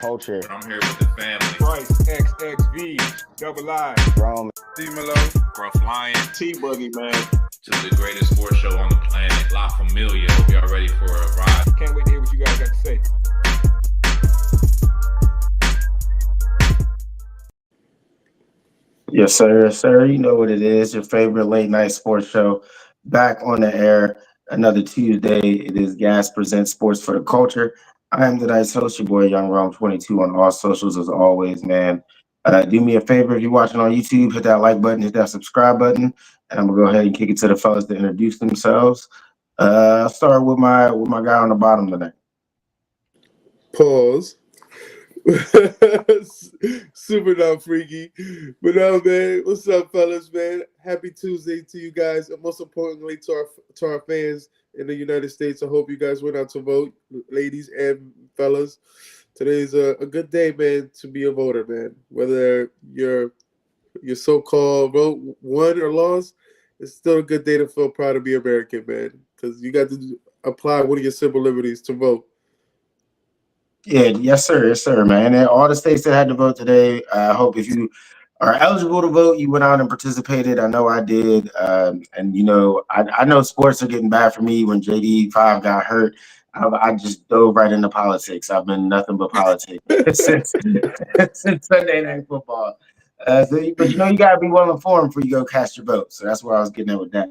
Culture. I'm here with the family. Bryce, XXV, Double I, Rome. D-Melo, Gruff Lion. T-Boogie, man. To the greatest sports show on the planet, La Familia. Hope y'all ready for a ride. Can't wait to hear what you guys got to say. Yes, sir. Yes, sir. You know what it is. Your favorite late night sports show back on the air. Another Tuesday. It is Gas Presents Sports for the Culture. I am tonight's host, your boy Young Rome 22 on all socials as always, man. Do me a favor if you're watching on YouTube, hit that like button, hit that subscribe button, and I'm gonna go ahead and kick it to the fellas to introduce themselves. I'll start with my guy on the bottom tonight. Pause. Super not freaky. But no, man, what's up, fellas, man? Happy Tuesday to you guys, and most importantly to our fans in the United States. I hope you guys went out to vote, ladies and fellas. Today's a good day, man, to be a voter, man. Whether your so-called vote won or lost, it's still a good day to feel proud to be American, man, because you got to apply one of your civil liberties to vote. Yeah, yes, sir, man. And all the states that had to vote today, I hope if you are eligible to vote, you went out and participated. I know I did. And, you know, I know sports are getting bad for me. When JD5 got hurt, I just dove right into politics. I've been nothing but politics since Sunday Night Football. But, you know, you got to be well informed before you go cast your vote. So that's where I was getting at with that.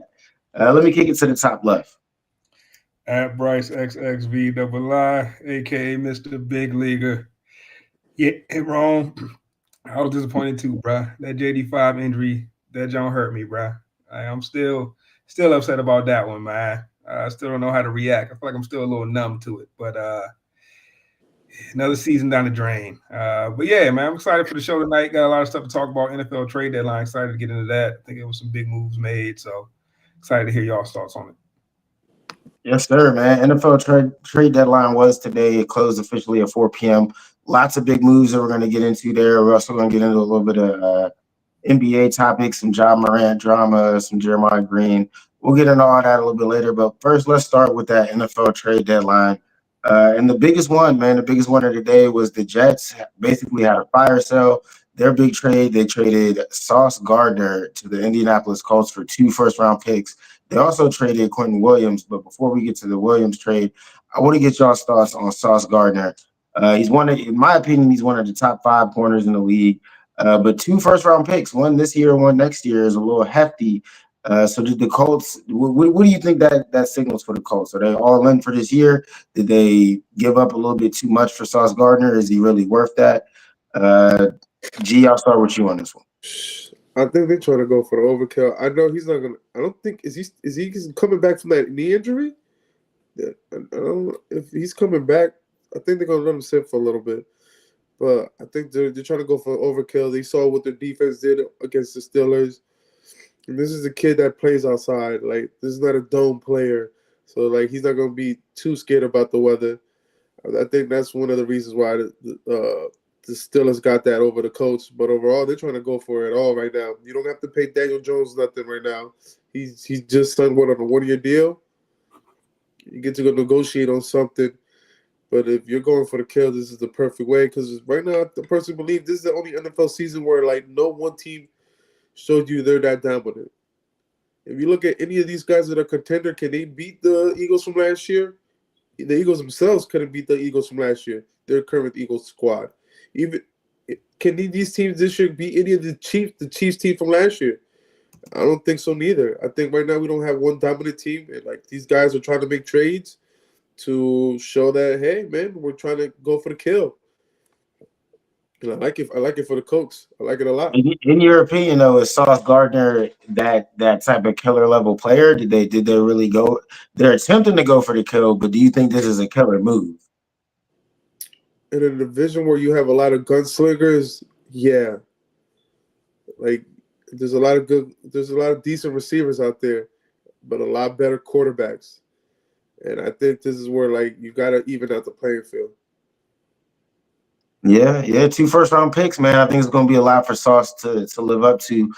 Let me kick it to the top left. At Bryce, XXV, Double I, a.k.a. Mr. Big Leaguer. Yeah, Rome. I was disappointed too, bruh. That JD5 injury, that John hurt me, bruh. I'm still upset about that one, man. I still don't know how to react. I feel like I'm still a little numb to it. But another season down the drain. But yeah, man, I'm excited for the show tonight. Got a lot of stuff to talk about. NFL trade deadline. Excited to get into that. I think it was some big moves made. So excited to hear y'all's thoughts on it. Yes, sir, man. NFL trade deadline was today. It closed officially at 4 p.m. Lots of big moves that we're going to get into there. We're also going to get into a little bit of NBA topics, some Morant drama, some Jeremiah Green. We'll get into all that a little bit later. But first, let's start with that NFL trade deadline. And the biggest one, man, the biggest one of the day was the Jets basically had a fire sale. Their big trade, they traded Sauce Gardner to the Indianapolis Colts for 2 first-round picks. They also traded Quentin Williams, but before we get to the Williams trade, I want to get y'all's thoughts on Sauce Gardner. In my opinion, he's one of the top 5 corners in the league. But 2 first-round picks, one this year, one next year, is a little hefty. So did the Colts? What do you think that signals for the Colts? Are they all in for this year? Did they give up a little bit too much for Sauce Gardner? Is he really worth that? G, I'll start with you on this one. I think they're trying to go for the overkill. I know he's not gonna. I don't think is he coming back from that knee injury? I don't know if he's coming back. I think they're gonna let him sit for a little bit. But I think they're trying to go for overkill. They saw what their defense did against the Steelers. And this is a kid that plays outside. Like, this is not a dome player. So, like, he's not going to be too scared about the weather. I think that's one of the reasons why the Steelers got that over the Colts. But overall, they're trying to go for it all right now. You don't have to pay Daniel Jones nothing right now. He's just signed on a 1-year deal. You get to go negotiate on something. But if you're going for the kill, this is the perfect way. Because right now, the person believes this is the only NFL season where, like, no one team showed you they're that dominant. If you look at any of these guys that are contender, can they beat the Eagles from last year? The Eagles themselves couldn't beat the Eagles from last year. Their current Eagles squad. Can these teams this year beat any of the Chiefs team from last year? I don't think so neither. I think right now we don't have one dominant team, and like these guys are trying to make trades to show that, hey man, we're trying to go for the kill. And I like it for the Colts. I like it a lot. In your opinion, though, is Sauce Gardner that type of killer level player? Did they really go? They're attempting to go for the kill, but do you think this is a killer move? In a division where you have a lot of gunslingers, yeah. Like there's a lot of decent receivers out there, but a lot better quarterbacks. And I think this is where like you gotta even out the playing field. Yeah, 2 first-round picks, man. I think it's going to be a lot for Sauce to live up to.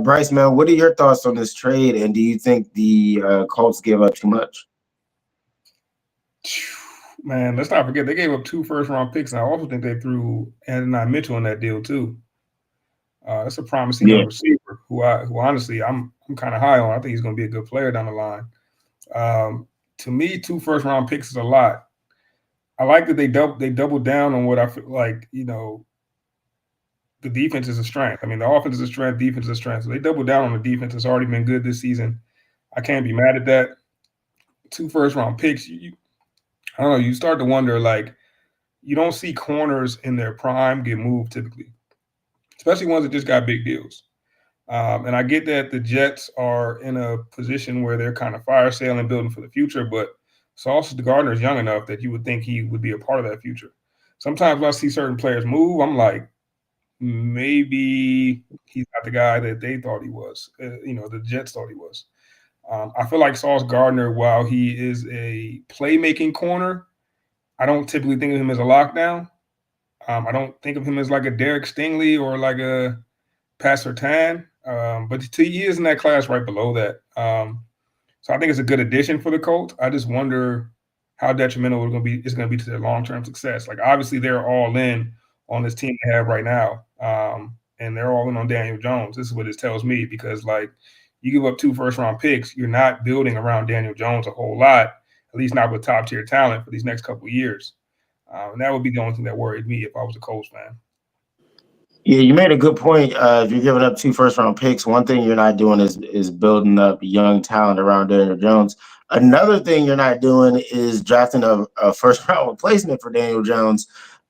Bryce, man, what are your thoughts on this trade, and do you think the Colts give up too much? Man, let's not forget they gave up 2 first-round picks, and I also think they threw Adonai Mitchell in that deal too. That's a promising young Yeah. receiver who honestly I'm kind of high on. I think he's going to be a good player down the line. To me, 2 first-round picks is a lot. I like that they doubled down on what I feel like. The defense is a strength. I mean, the offense is a strength, defense is a strength. So they doubled down on the defense. It's already been good this season. I can't be mad at that. 2 first-round picks. I don't know. You start to wonder, like, you don't see corners in their prime get moved typically, especially ones that just got big deals. And I get that the Jets are in a position where they're kind of fire sailing, building for the future, but Sauce Gardner is young enough that you would think he would be a part of that future. Sometimes when I see certain players move, I'm like, maybe he's not the guy that they thought he was. The Jets thought he was. I feel like Sauce Gardner, while he is a playmaking corner, I don't typically think of him as a lockdown. I don't think of him as like a Derek Stingley or like a Pat Surtain, but he is in that class right below that. So I think it's a good addition for the Colts. I just wonder how detrimental it's going to be to their long-term success. Like, obviously, they're all in on this team they have right now, and they're all in on Daniel Jones. This is what it tells me because, like, you give up 2 first-round picks, you're not building around Daniel Jones a whole lot, at least not with top-tier talent for these next couple of years. And that would be the only thing that worried me if I was a Colts fan. Yeah, you made a good point. If you're giving up 2 first-round picks, one thing you're not doing is building up young talent around Daniel Jones. Another thing you're not doing is drafting a first-round replacement for Daniel Jones.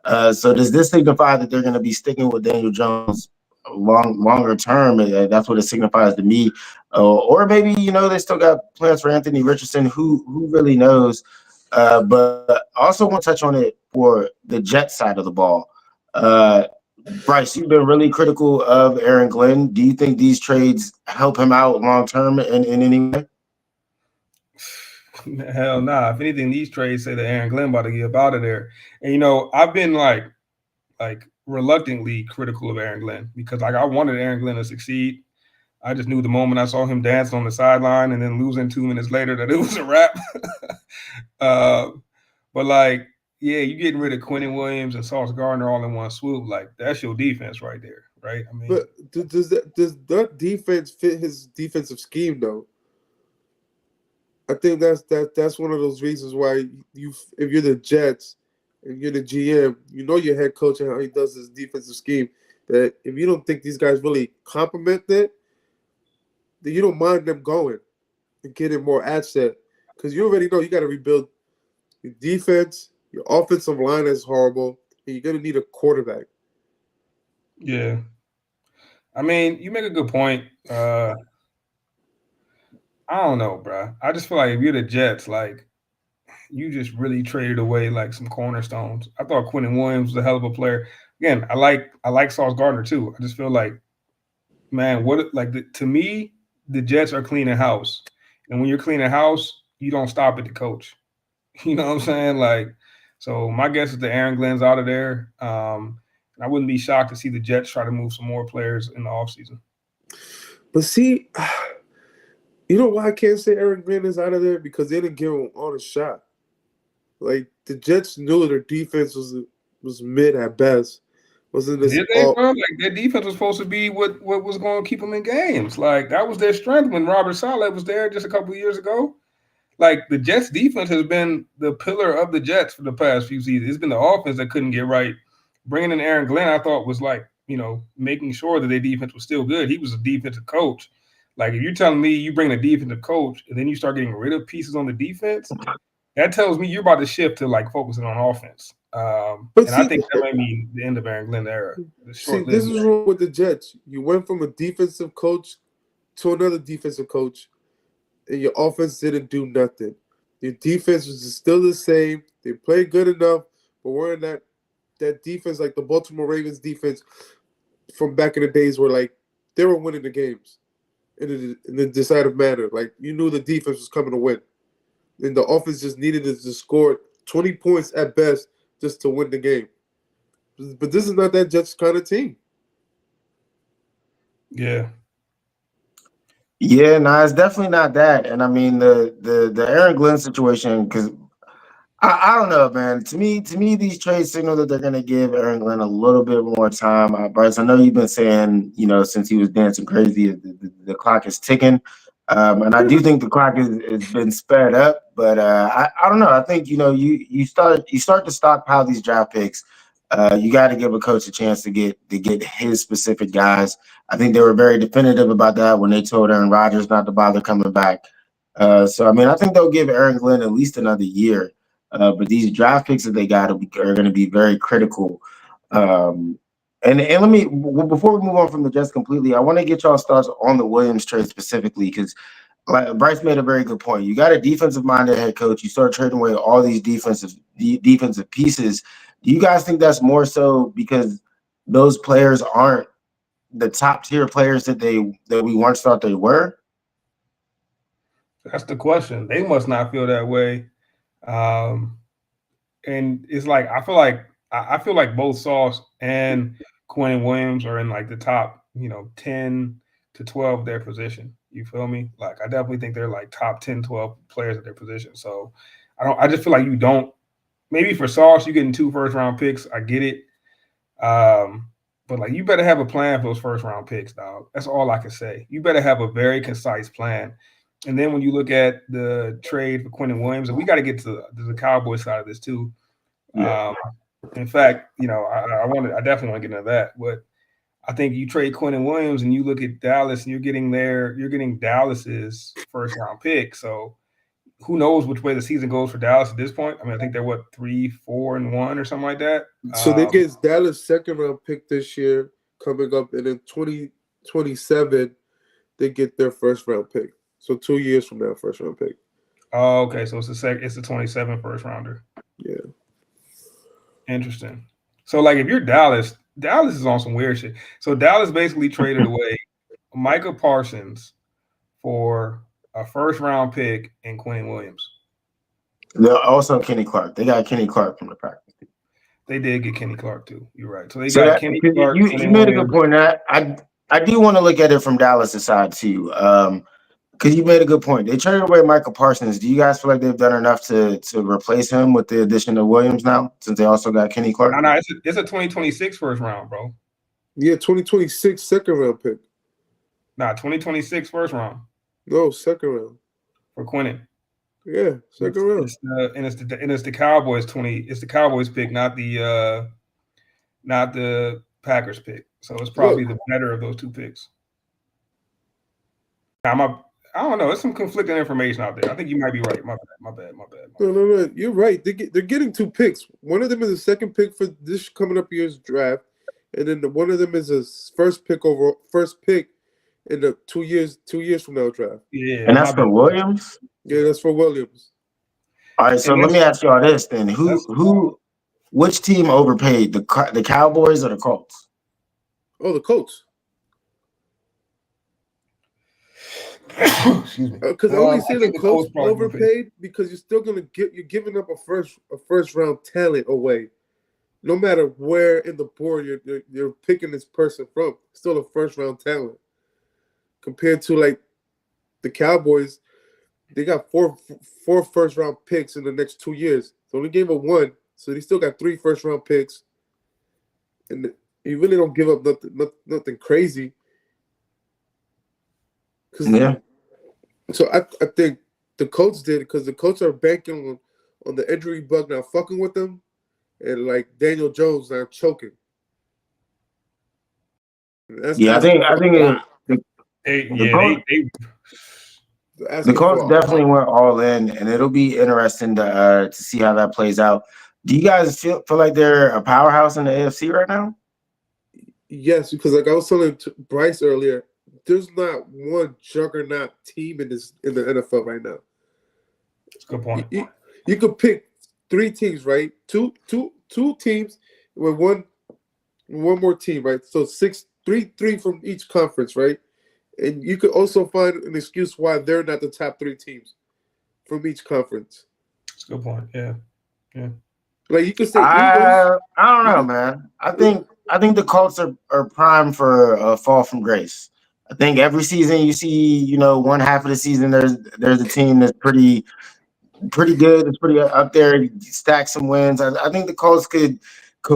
So does this signify that they're going to be sticking with Daniel Jones longer term? That's what it signifies to me. Or maybe they still got plans for Anthony Richardson. Who really knows? But I also want to touch on it for the Jets side of the ball. Bryce, you've been really critical of Aaron Glenn. Do you think these trades help him out long term in any way? Hell nah. If anything, these trades say that Aaron Glenn about to get up out of there. And I've been like reluctantly critical of Aaron Glenn because I wanted Aaron Glenn to succeed. I just knew the moment I saw him dancing on the sideline and then losing 2 minutes later that it was a wrap. But you're getting rid of Quinnen Williams and Sauce Gardner all in one swoop. Like, that's your defense right there, right? I mean, but does that defense fit his defensive scheme though? I think that's one of those reasons why if you're the Jets and you're the GM, your head coach and how he does his defensive scheme. That if you don't think these guys really complement it, then you don't mind them going and getting more asset because you already know you got to rebuild your defense. Your offensive line is horrible, and you're gonna need a quarterback. yeah. I mean, you make a good point. I don't know, bro. I just feel like if you're the Jets, like, you just really traded away like some cornerstones. I thought Quinnen Williams was a hell of a player. Again, I like Sauce Gardner too. I just feel like, man, to me, the Jets are cleaning house, and when you're cleaning house, you don't stop at the coach. You know what I'm saying? Like, so my guess is that Aaron Glenn's out of there. I wouldn't be shocked to see the Jets try to move some more players in the offseason. But see, you know why I can't say Aaron Glenn is out of there? Because they didn't give him on a shot. Like, the Jets knew their defense was mid at best. Wasn't this Did they, bro? Like, their defense was supposed to be what was going to keep them in games. Like, that was their strength when Robert Saleh was there just a couple of years ago. Like, the Jets defense has been the pillar of the Jets for the past few seasons. It's been the offense that couldn't get right. Bringing in Aaron Glenn, I thought was like, making sure that their defense was still good. He was a defensive coach. Like, if you're telling me you bring a defensive coach and then you start getting rid of pieces on the defense, that tells me you're about to shift to like focusing on offense. I think that might be the end of Aaron Glenn's era. This is wrong with the Jets. You went from a defensive coach to another defensive coach, and your offense didn't do nothing. Your defense was still the same. They played good enough, but we're in that defense, like the Baltimore Ravens defense from back in the days where, like, they were winning the games in the decisive manner. Like, you knew the defense was coming to win. And the offense just needed to score 20 points at best just to win the game. But this is not that Jets kind of team. Yeah. Yeah, no, it's definitely not that. And I mean the Aaron Glenn situation, because I don't know, man. To me, these trades signal that they're going to give Aaron Glenn a little bit more time. Bryce, I know you've been saying, since he was dancing crazy, the clock is ticking. And I do think the clock has been sped up, but I don't know. I think you start to stockpile these draft picks. You got to give a coach a chance to get his specific guys. I think they were very definitive about that when they told Aaron Rodgers not to bother coming back. So I mean, I think they'll give Aaron Glenn at least another year. But these draft picks that they got are going to be very critical. And let me, before we move on from the Jets completely, I want to get y'all's thoughts on the Williams trade specifically, because Bryce made a very good point. You got a defensive-minded head coach. You start trading away all these defensive pieces. Do you guys think that's more so because those players aren't the top-tier players that we once thought they were? That's the question. They must not feel that way. And it's like I feel like both Sauce and Quinn Williams are in like the top, 10 to 12 of their position. You feel me? Like I definitely think they're like top 10, 12 players at their position. So I just feel like you don't. Maybe for Sauce, you're getting 2 first-round picks. I get it. But like you better have a plan for those first-round picks, dog. That's all I can say. You better have a very concise plan. And then when you look at the trade for Quentin Williams, and we got to get to the Cowboys side of this too. Yeah. In fact, I definitely want to get into that. But I think you trade Quentin Williams and you look at Dallas and you're getting Dallas's first round pick. So who knows which way the season goes for Dallas at this point? I mean, I think they're 3-4-1 or something like that. So they get Dallas second round pick this year coming up, and in 2027 they get their first round pick. So 2 years from now, first round pick. Oh, okay. So it's the 27 first rounder. Yeah. Interesting. So like if you're Dallas is on some weird shit. So Dallas basically traded away Micah Parsons for a first round pick and Quinn Williams. They're also Kenny Clark. They got Kenny Clark from the practice. They did get Kenny Clark too. You're right. So they got Kenny Clark. You made a good point. I do want to look at it from Dallas' side too. Because you made a good point. They traded away Michael Parsons. Do you guys feel like they've done enough to replace him with the addition of Williams now, since they also got Kenny Clark? No, it's a 2026 first round, bro. Yeah, 2026 second round pick. 2026 first round. No, second round. For Quentin. Yeah, second round. It's the Cowboys 20. It's the Cowboys pick, not the Packers pick. So it's probably the better of those 2 picks. I don't know. There's some conflicting information out there. I think you might be right. My bad. No. You're right. They're getting 2 picks. One of them is a second pick for this coming up year's draft, and then one of them is a first pick in the 2 years from now draft. Yeah, and that's for Williams. Yeah, that's for Williams. All right. So let me ask y'all this then: which team overpaid, the Cowboys or the Colts? Oh, the Colts. Excuse me. Because I only say the Colts overpaid because you're still you're giving up a first round talent away, no matter where in the board you're picking this person from. Still a first round talent compared to like the Cowboys. They got four first round picks in the next 2 years. So only gave up 1, so they still got 3 first round picks, and you really don't give up nothing crazy. Yeah. So I think the Colts did, because the Colts are banking on the injury bug not fucking with them, and like Daniel Jones not choking. I think the Colts definitely went all in, and it'll be interesting to see how that plays out. Do you guys feel like they're a powerhouse in the AFC right now? Yes, because like I was telling Bryce earlier, there's not one juggernaut team in the NFL right now. That's a good point. You could pick 3 teams, right? Two teams with one more team, right? So 3 from each conference, right? And you could also find an excuse why they're not the top 3 teams from each conference. That's a good point. Yeah. Like you could say, I don't know, man. I think the Colts are primed for a fall from grace. I think every season you see, one half of the season there's a team that's pretty pretty good. It's pretty up there. Stack some wins. I think the Colts could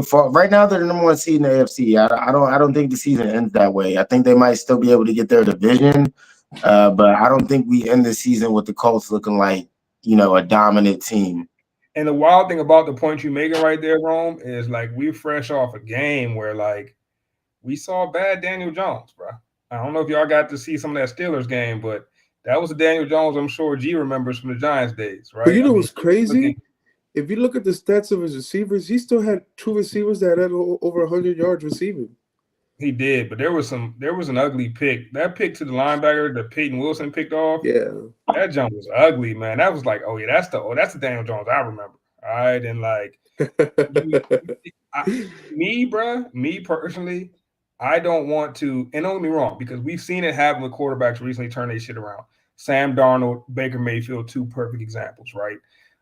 fall. Right now, they're the number one seed in the AFC. I don't think the season ends that way. I think they might still be able to get their division, but I don't think we end the season with the Colts looking like a dominant team. And the wild thing about the point you're making right there, Rome, is like we're fresh off a game where like we saw bad Daniel Jones, bro. I don't know if y'all got to see some of that Steelers game, but that was the Daniel Jones I'm sure G remembers from the Giants days, right? But what's crazy? If you look at the stats of his receivers, he still had 2 receivers that had over 100 yards receiving. He did, but there was an ugly pick. That pick to the linebacker that Peyton Wilson picked off. Yeah, that jump was ugly, man. That was like, oh yeah, that's the Daniel Jones I remember. All right, and like me personally, I don't want to, and don't get me wrong, because we've seen it happen with quarterbacks recently turn their shit around. Sam Darnold, Baker Mayfield, 2 perfect examples, right?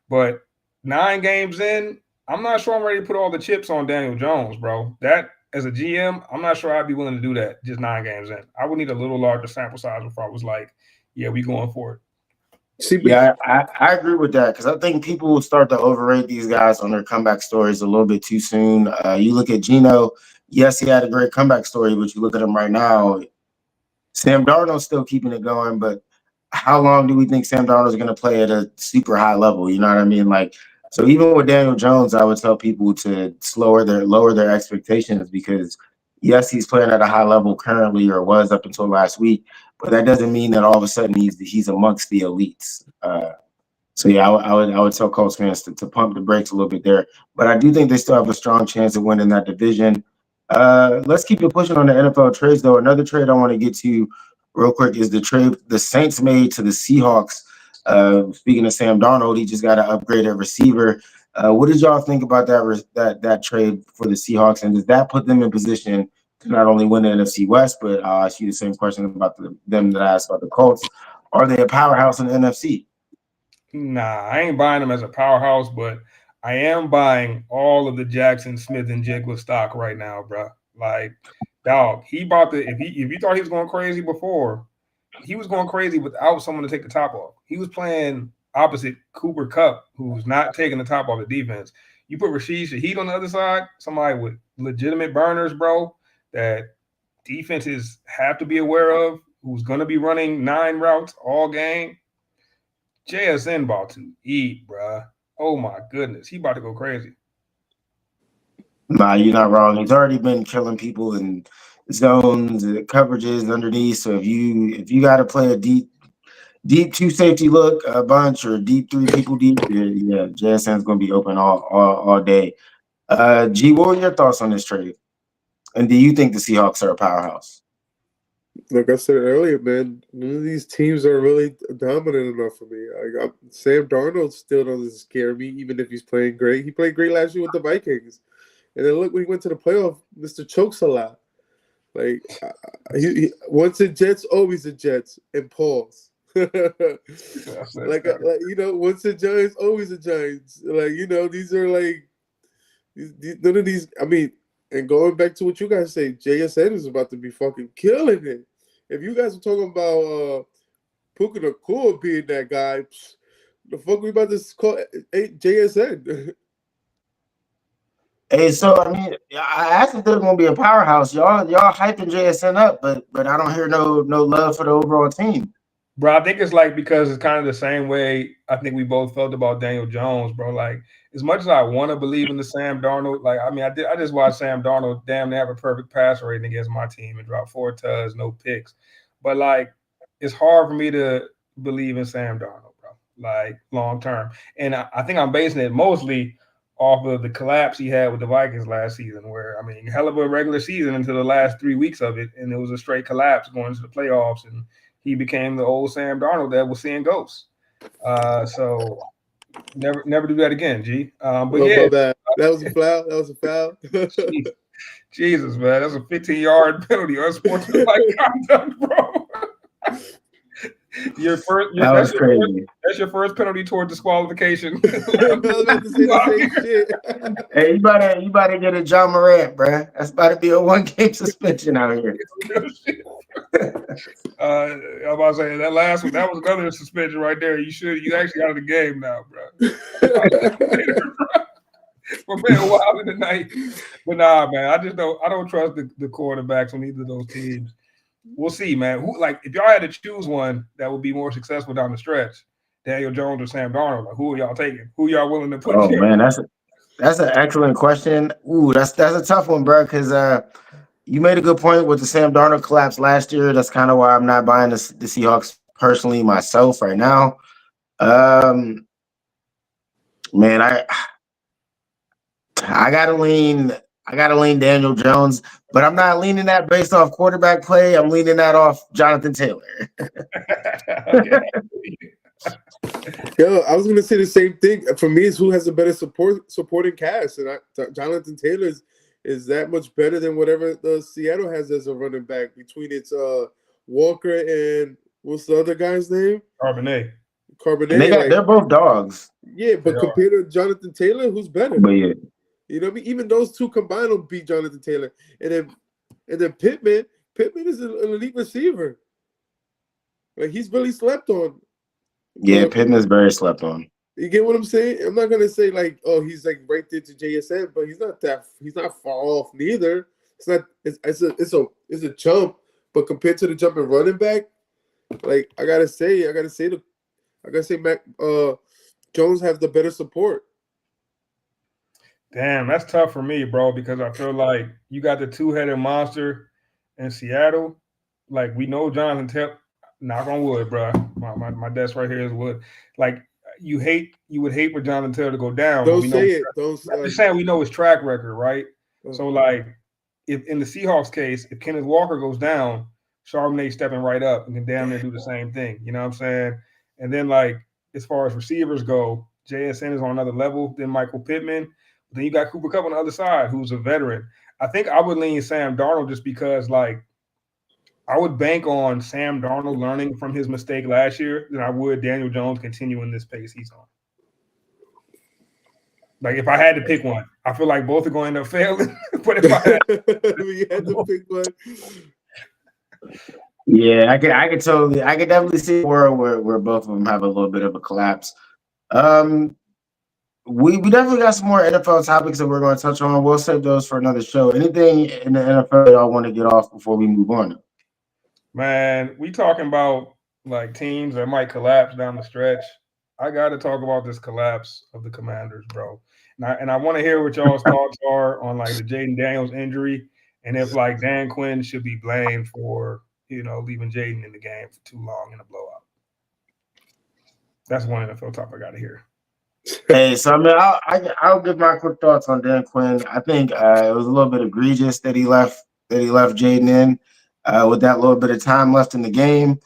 But 9 games in, I'm not sure I'm ready to put all the chips on Daniel Jones, bro. That, as a GM, I'm not sure I'd be willing to do that just 9 games in. I would need a little larger sample size before I was like, yeah, we going for it. Yeah, I agree with that because I think people will start to overrate these guys on their comeback stories a little bit too soon. You look at Geno, yes, he had a great comeback story, but you look at him right now, Sam Darnold's still keeping it going, but how long do we think Sam Darnold is going to play at a super high level? You know what I mean? Like, so even with Daniel Jones, I would tell people to lower their expectations because yes, he's playing at a high level currently or was up until last week, but that doesn't mean that all of a sudden he's amongst the elites. So yeah, I would tell Colts fans to pump the brakes a little bit there, but I do think they still have a strong chance of winning that division. Let's keep it pushing on the NFL trades though. Another trade I want to get to real quick is the trade the Saints made to the Seahawks. Speaking of Sam Darnold, he just got an upgraded receiver. What did y'all think about that trade for the Seahawks, and does that put them in position to not only win the NFC West, but I'll ask you the same question about them that I asked about the Colts? Are they a powerhouse in the NFC? Nah, I ain't buying them as a powerhouse, but I am buying all of the Jackson Smith and Jigba stock right now, bro. Like, dog, he bought the if you thought he was going crazy before, he was going crazy without someone to take the top off. He was playing opposite Cooper Kupp, who's not taking the top off the defense. You put Rashid Shaheed on the other side, somebody with legitimate burners, bro, that defenses have to be aware of, who's going to be running 9 routes all game. JSN about to eat, bro. Oh my goodness, he about to go crazy. Nah, you're not wrong. He's already been killing people in zones, coverages underneath. So if you got to play a deep 2 safety look, a bunch, or deep 3 people deep, yeah, JSN's gonna be open all day. G, what were your thoughts on this trade? And do you think the Seahawks are a powerhouse? Like I said earlier, man, none of these teams are really dominant enough for me. Sam Darnold still doesn't scare me, even if he's playing great. He played great last year with the Vikings. And then look, when he went to the playoff, Mr. Chokes a lot. Like, once a Jets, always a Jets, and pause. Once a Giants, always a Giants. These are like, none of these, I mean, and going back to what you guys say, JSN is about to be fucking killing it. If you guys are talking about Puka Nacua being that guy, the fuck we about to call JSN? Hey, so I mean, I asked if they're going to be a powerhouse. Y'all hyping JSN up, but I don't hear no love for the overall team. Bro, I think it's like because it's kind of the same way I think we both felt about Daniel Jones, bro. Like, as much as I want to believe in the Sam Darnold, like, I mean, I just watched Sam Darnold damn near have a perfect passer rating against my team and drop 4 tuds, no picks. But, like, it's hard for me to believe in Sam Darnold, bro, like, long term. And I think I'm basing it mostly off of the collapse he had with the Vikings last season, where, I mean, hell of a regular season until the last 3 weeks of it, and it was a straight collapse going into the playoffs, and he became the old Sam Darnold that was seeing ghosts. So never do that again, G. But yeah, that was a foul. That was a foul. Jesus, man, that's a 15-yard penalty, unsportsmanlike conduct, bro. That's your first penalty toward disqualification. I was about to say the same shit. Hey, you better get a John Morant, bro. That's about to be a 1-game suspension out here. I'm about to say that last one. That was another suspension right there. You actually out of the game now, bro. For being wild in the night. But nah, man, I don't trust the quarterbacks on either of those teams. We'll see, man. If y'all had to choose one that would be more successful down the stretch, Daniel Jones or Sam Darnold, like, who are y'all taking? Who y'all willing to put? Oh man, that's an excellent question. Ooh, that's a tough one, bro. Because you made a good point with the Sam Darnold collapse last year. That's kind of why I'm not buying the Seahawks personally myself right now. Man, I gotta lean Daniel Jones, but I'm not leaning that based off quarterback play. I'm leaning that off Jonathan Taylor. Yo, I was gonna say the same thing. For me, it's who has a better supporting cast, and Jonathan Taylor is that much better than whatever the Seattle has as a running back between its Walker and what's the other guy's name? Carbonet. They're both dogs. Yeah, but compared to Jonathan Taylor, who's better? But yeah. You know what I mean? Even those two combined will beat Jonathan Taylor. And then Pittman is an elite receiver. Like, he's really slept on. Yeah, Pittman's very slept on. You get what I'm saying? I'm not gonna say like, oh, he's like right there to JSN, but he's not far off neither. It's a jump, but compared to the jumping running back, like I gotta say Mac Jones have the better support. Damn, that's tough for me, bro, because I feel like you got the two-headed monster in Seattle. Like, we know Jonathan Taylor, knock on wood, bro. My desk right here is wood. Like, you would hate for Jonathan Taylor to go down. Don't say it. I'm just saying we know his track record, right? So, like, if in the Seahawks case, if Kenneth Walker goes down, Charbonnet stepping right up and can damn near do the same thing. You know what I'm saying? And then, like, as far as receivers go, JSN is on another level than Michael Pittman. Then you got Cooper Kupp on the other side, who's a veteran. I think I would lean Sam Darnold just because, like, I would bank on Sam Darnold learning from his mistake last year than I would Daniel Jones continuing this pace he's on. Like, if I had to pick one, I feel like both are going to end up failing. But if I had to pick one. Yeah, I could definitely see a world where both of them have a little bit of a collapse. We definitely got some more NFL topics that we're going to touch on. We'll save those for another show. Anything in the NFL y'all want to get off before we move on? Man, we talking about like teams that might collapse down the stretch. I got to talk about this collapse of the Commanders, bro. And I want to hear what y'all's thoughts are on like the Jayden Daniels injury and if like Dan Quinn should be blamed for, leaving Jayden in the game for too long in a blowout. That's one NFL topic I got to hear. Hey, so I mean, I'll give my quick thoughts on Dan Quinn. I think it was a little bit egregious that he left Jayden in with that little bit of time left in the game.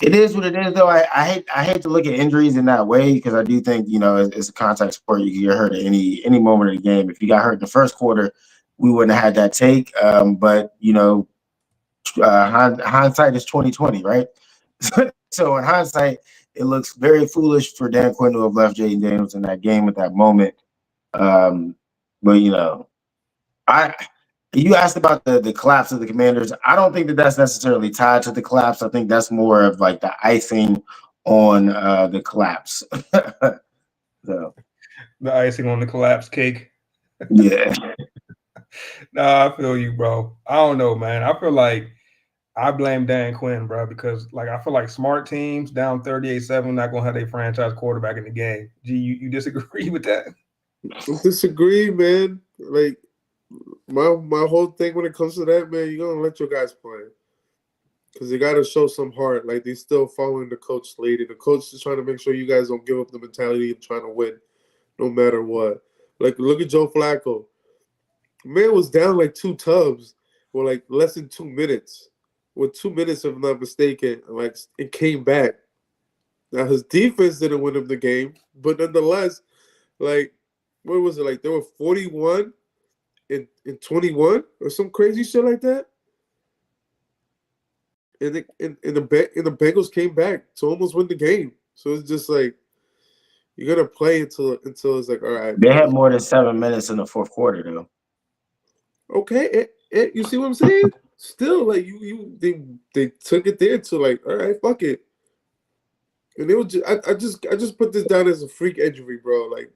It is what it is, though. I hate to look at injuries in that way because I do think it's a contact sport. You can get hurt at any moment of the game. If you got hurt in the first quarter, we wouldn't have had that take. But hindsight is 20/20, right? So in hindsight, it looks very foolish for Dan Quinn to have left Jayden Daniels in that game at that moment. But you asked about the collapse of the Commanders. I don't think that's necessarily tied to the collapse. I think that's more of like the icing on the collapse. So the icing on the collapse cake. Yeah. Nah, I feel you, bro. I don't know, man. I feel like I blame Dan Quinn, bro, because like I feel like smart teams down 38-7 not gonna have their franchise quarterback in the game. Gee, you disagree with that? I disagree, man. Like my whole thing when it comes to that, man, you're gonna let your guys play because they gotta show some heart. Like they still following the coach lead, and the coach is trying to make sure you guys don't give up the mentality of trying to win, no matter what. Like look at Joe Flacco. Man was down like 2 tubs for like less than 2 minutes. With 2 minutes, if I'm not mistaken, like it came back. Now his defense didn't win him the game, but nonetheless, like what was it like? They were 41 and 21 or some crazy shit like that. And the Bengals came back to almost win the game. So it's just like you're gonna play until it's like all right. They had more than 7 minutes in the fourth quarter though. Okay, You see what I'm saying? Still, like they took it there to like, all right, fuck it. And it was just, I just put this down as a freak injury, bro. Like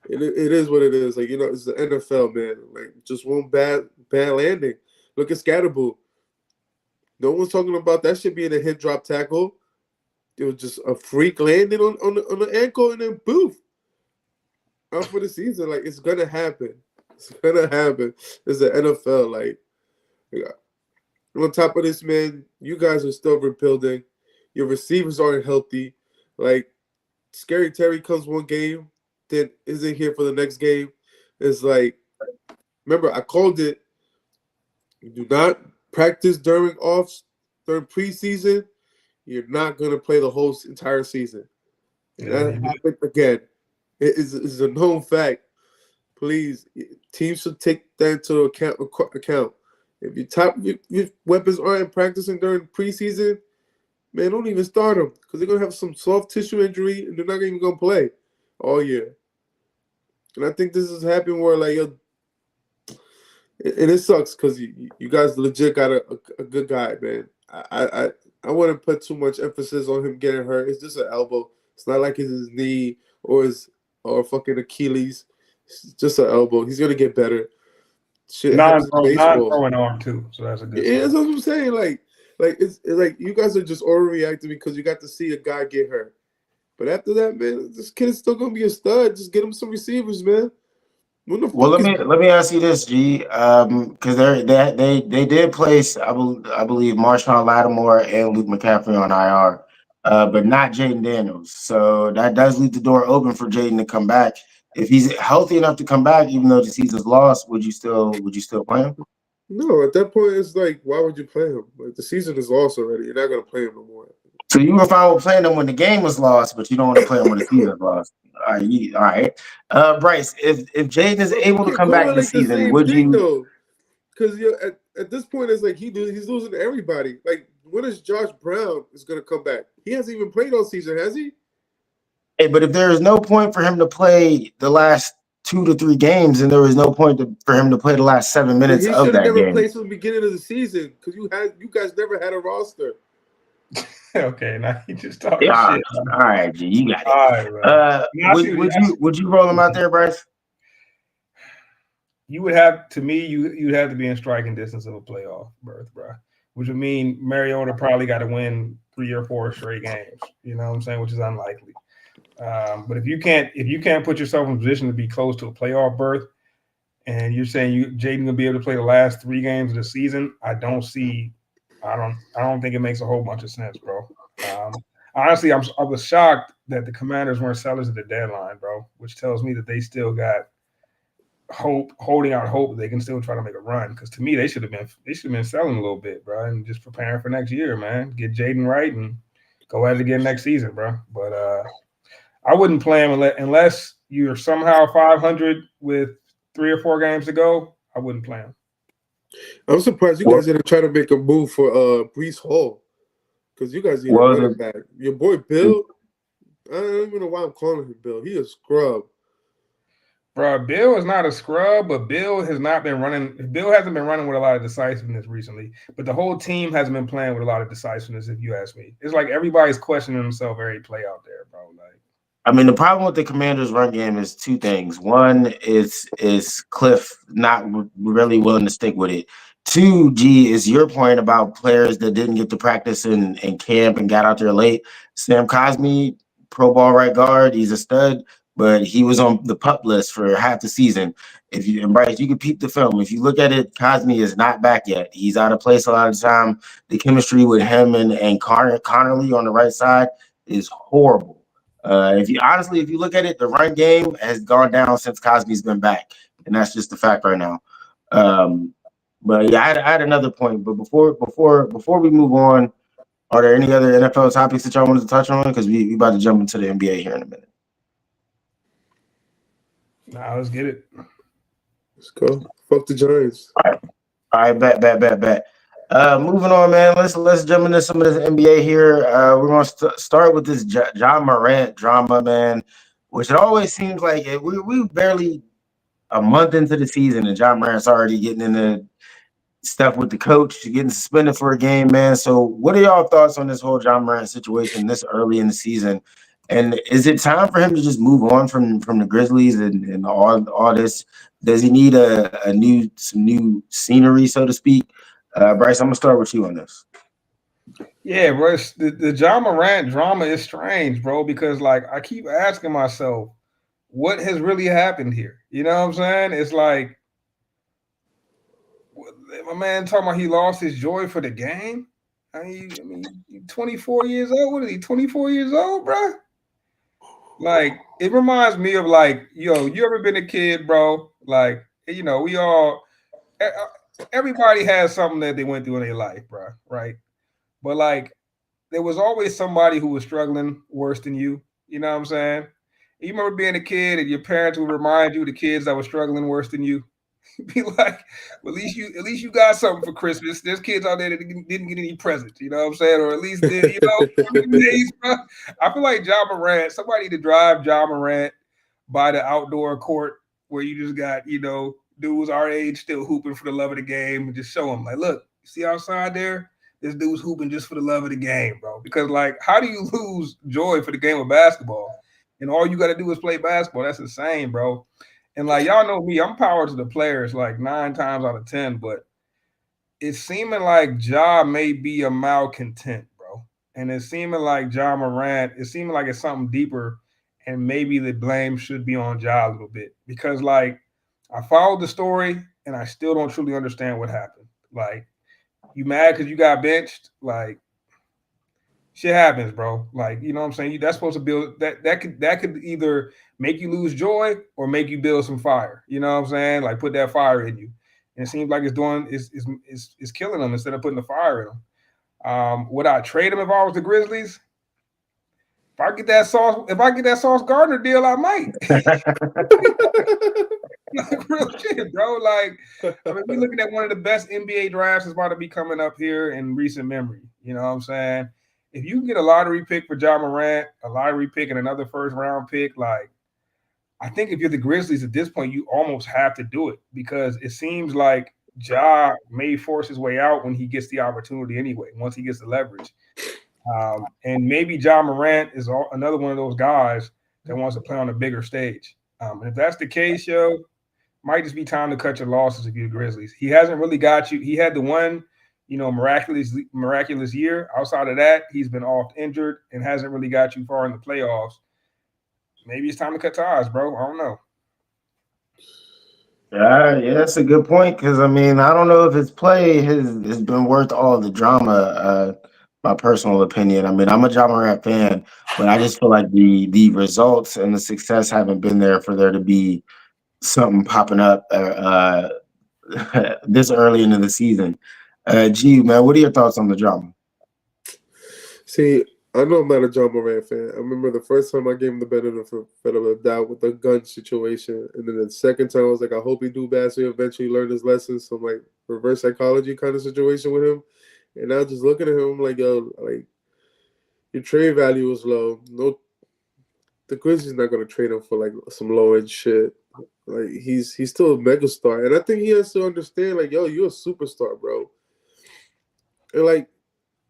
it is what it is. Like it's the NFL, man. Like just one bad landing. Look at Scatterboo. No one's talking about that shit being a hip drop tackle. It was just a freak landing on the ankle and then boof. Out for the season. Like it's gonna happen. It's gonna happen. It's the NFL. Like on top of this, man, you guys are still rebuilding. Your receivers aren't healthy. Like Scary Terry comes one game, then isn't here for the next game. It's like, remember, I called it. You do not practice during preseason. You're not gonna play the whole entire season. And that happened again. It is a known fact. Please, teams should take that into account. If your weapons aren't practicing during preseason, man, don't even start them because they're gonna have some soft tissue injury and they're not even gonna play all year. And I think this is happening where like, and it sucks because you guys legit got a good guy, man. I wouldn't put too much emphasis on him getting hurt. It's just an elbow. It's not like it's his knee or fucking Achilles. It's just an elbow. He's gonna get better. Shit happens in baseball. Non-throwing arm too, so that's a good. Yeah, that's what I'm saying. Like it's like you guys are just overreacting because you got to see a guy get hurt. But after that, man, this kid is still gonna be a stud. Just get him some receivers, man. Well, let me ask you this, G, because they did place I believe Marshawn Lattimore and Luke McCaffrey on IR, but not Jayden Daniels. So that does leave the door open for Jayden to come back. If he's healthy enough to come back, even though the season's lost, would you still play him? No, at that point, it's like, why would you play him? Like the season is lost already. You're not gonna play him no more. So you were fine with playing him when the game was lost, but you don't want to play him when the season is lost. All right. Bryce, if Jayden is able to come back this season, would you? Because at this point, it's like he's losing to everybody. Like, when is Josh Brown is gonna come back? He hasn't even played all season, has he? Hey, but if there is no point for him to play the last 2 to 3 games, and there was no point for him to play the last 7 minutes of that game. He should have never played from the beginning of the season because you guys never had a roster. Okay, now you just talking shit. All right, G, you got it. All right, would you roll him out there, Bryce? You would have you'd have to be in striking distance of a playoff berth, bro. Which would mean Mariota probably got to win 3 or 4 straight games. You know what I'm saying? Which is unlikely. But if you can't put yourself in a position to be close to a playoff berth, and you're saying Jayden gonna be able to play the last 3 games of the season, I don't think it makes a whole bunch of sense, bro. Honestly, I was shocked that the Commanders weren't sellers at the deadline, bro, which tells me that they still got holding out hope that they can still try to make a run. Because to me, they should have been selling a little bit, bro, and just preparing for next year, man. Get Jayden right and go at it again next season, bro. But I wouldn't play him unless you're somehow 500 with 3 or 4 games to go. I wouldn't play him. I'm surprised you guys didn't try to make a move for Breece Hall because you guys need a running back. Your boy Bill, I don't even know why I'm calling him Bill. He a scrub. Bro, Bill is not a scrub, but Bill hasn't been running with a lot of decisiveness recently. But the whole team hasn't been playing with a lot of decisiveness, if you ask me. It's like everybody's questioning himself every play out there, bro. Like, I mean, the problem with the Commanders' run game is 2 things. One is Cliff not really willing to stick with it. 2, G, is your point about players that didn't get to practice in camp and got out there late. Sam Cosmi, Pro Bowl right guard, he's a stud, but he was on the PUP list for half the season. And Bryce, you can peep the film. If you look at it, Cosmi is not back yet. He's out of place a lot of the time. The chemistry with him and Connerly on the right side is horrible. If you look at it, the run game has gone down since Cosby's been back, and that's just the fact right now. But yeah, I had another point. But before we move on, are there any other NFL topics that y'all wanted to touch on? Because we about to jump into the NBA here in a minute. Nah, let's get it. Let's go. Fuck the Giants. All right, bet. Moving on, man. Let's jump into some of this NBA here. We're gonna start with this John Morant drama, man. Which it always seems like we barely a month into the season, and John Morant's already getting into stuff with the coach getting suspended for a game, man. So what are y'all thoughts on this whole John Morant situation this early in the season? And is it time for him to just move on from the Grizzlies and all this? Does he need some new scenery, so to speak? Bryce, I'm gonna start with you on this. Yeah, bro. The John Morant drama is strange, bro, because like I keep asking myself, what has really happened here? You know what I'm saying? It's like my man talking about he lost his joy for the game. I mean, 24 years old. What is he? 24 years old, bro? Like it reminds me of like, yo, you ever been a kid, bro? Like, we all everybody has something that they went through in their life, bro, right? But like there was always somebody who was struggling worse than you. You know what I'm saying? You remember being a kid and your parents would remind you of the kids that were struggling worse than you. Be like, well, at least you got something for Christmas. There's kids out there that didn't get any presents, you know what I'm saying? Or at least did, days, bro. I feel like John Morant, somebody to drive John Morant by the outdoor court where you just got, dudes our age still hooping for the love of the game and just show them, like, look, you see outside there? This dude's hooping just for the love of the game, bro. Because, like, how do you lose joy for the game of basketball? And all you got to do is play basketball. That's insane, bro. And, like, y'all know me, I'm power to the players like 9 times out of 10, but it's seeming like Ja may be a malcontent, bro. And it's seeming like John Morant, it's seeming like it's something deeper, and maybe the blame should be on Ja a little bit. Because, like, I followed the story, and I still don't truly understand what happened. Like, you mad because you got benched? Like, shit happens, bro. Like, you know what I'm saying? That's supposed to build that could either make you lose joy or make you build some fire. You know what I'm saying? Like, put that fire in you. And it seems like it's killing them instead of putting the fire in them. Would I trade him if I was the Grizzlies? If I get that Sauce Gardner deal, I might. Like, real shit, bro. Like, I mean, we're looking at one of the best NBA drafts that's about to be coming up here in recent memory. You know what I'm saying? If you can get a lottery pick for John Morant, a lottery pick and another first round pick, like, I think if you're the Grizzlies at this point, you almost have to do it because it seems like Ja may force his way out when he gets the opportunity anyway, once he gets the leverage. And maybe John Morant is another one of those guys that wants to play on a bigger stage. And if that's the case, yo, might just be time to cut your losses if you're the Grizzlies. He hasn't really got you. He had the one, miraculous year. Outside of that, he's been oft injured and hasn't really got you far in the playoffs. Maybe it's time to cut ties, bro. I don't know. Yeah, that's a good point because I mean I don't know if his play has been worth all the drama. My personal opinion. I mean I'm a John Morant fan, but I just feel like the results and the success haven't been there for there to be something popping up this early into the season. G, man, what are your thoughts on the drama? See, I know I'm not a John Morant fan. I remember the first time I gave him the benefit of the doubt with the gun situation. And then the second time I was like, I hope he do bad so he eventually learn his lessons. Some like reverse psychology kind of situation with him. And I was just looking at him I'm like, yo, like your trade value is low. No, the Grizzlies not gonna trade him for like some low end shit. Like he's still a megastar. And I think he has to understand, like, yo, you're a superstar, bro. And like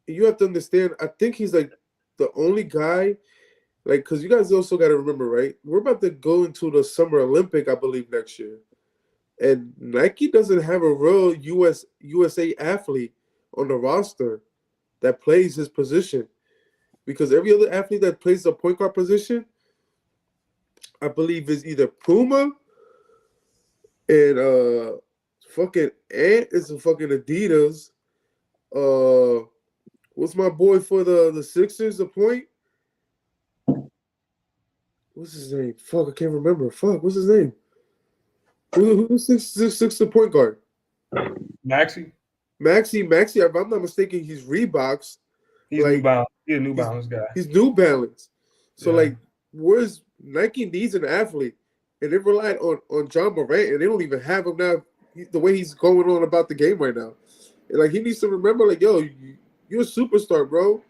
you have to understand, I think he's like the only guy, like, because you guys also got to remember, right? We're about to go into the Summer Olympic, I believe, next year. And Nike doesn't have a real USA athlete on the roster that plays his position. Because every other athlete that plays the point guard position, I believe is either Puma and fucking Ant is a fucking Adidas. What's my boy for the Sixers, the point? What's his name? Fuck, I can't remember. Fuck, what's his name? Who's six the point guard? Maxi, if I'm not mistaken, he's Reeboks. he's like, New Balance. He's a New Balance guy. He's New Balance. So like, where's Nike needs an athlete, and they relied on John Morant, and they don't even have him now. The way he's going on about the game right now, and like he needs to remember, like, yo, you're a superstar, bro.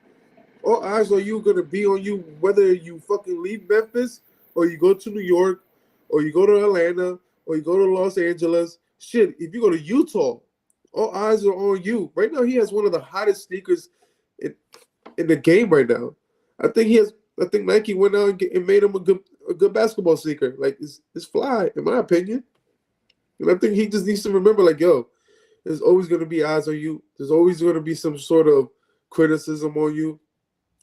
All eyes are you gonna be on you, whether you fucking leave Memphis or you go to New York or you go to Atlanta or you go to Los Angeles. Shit, if you go to Utah, all eyes are on you. Right now, he has one of the hottest sneakers in the game right now. I think he has. I think Nike went out and made him a good basketball sneaker. Like it's fly, in my opinion. And I think he just needs to remember, like, yo, there's always going to be eyes on you. There's always going to be some sort of criticism on you.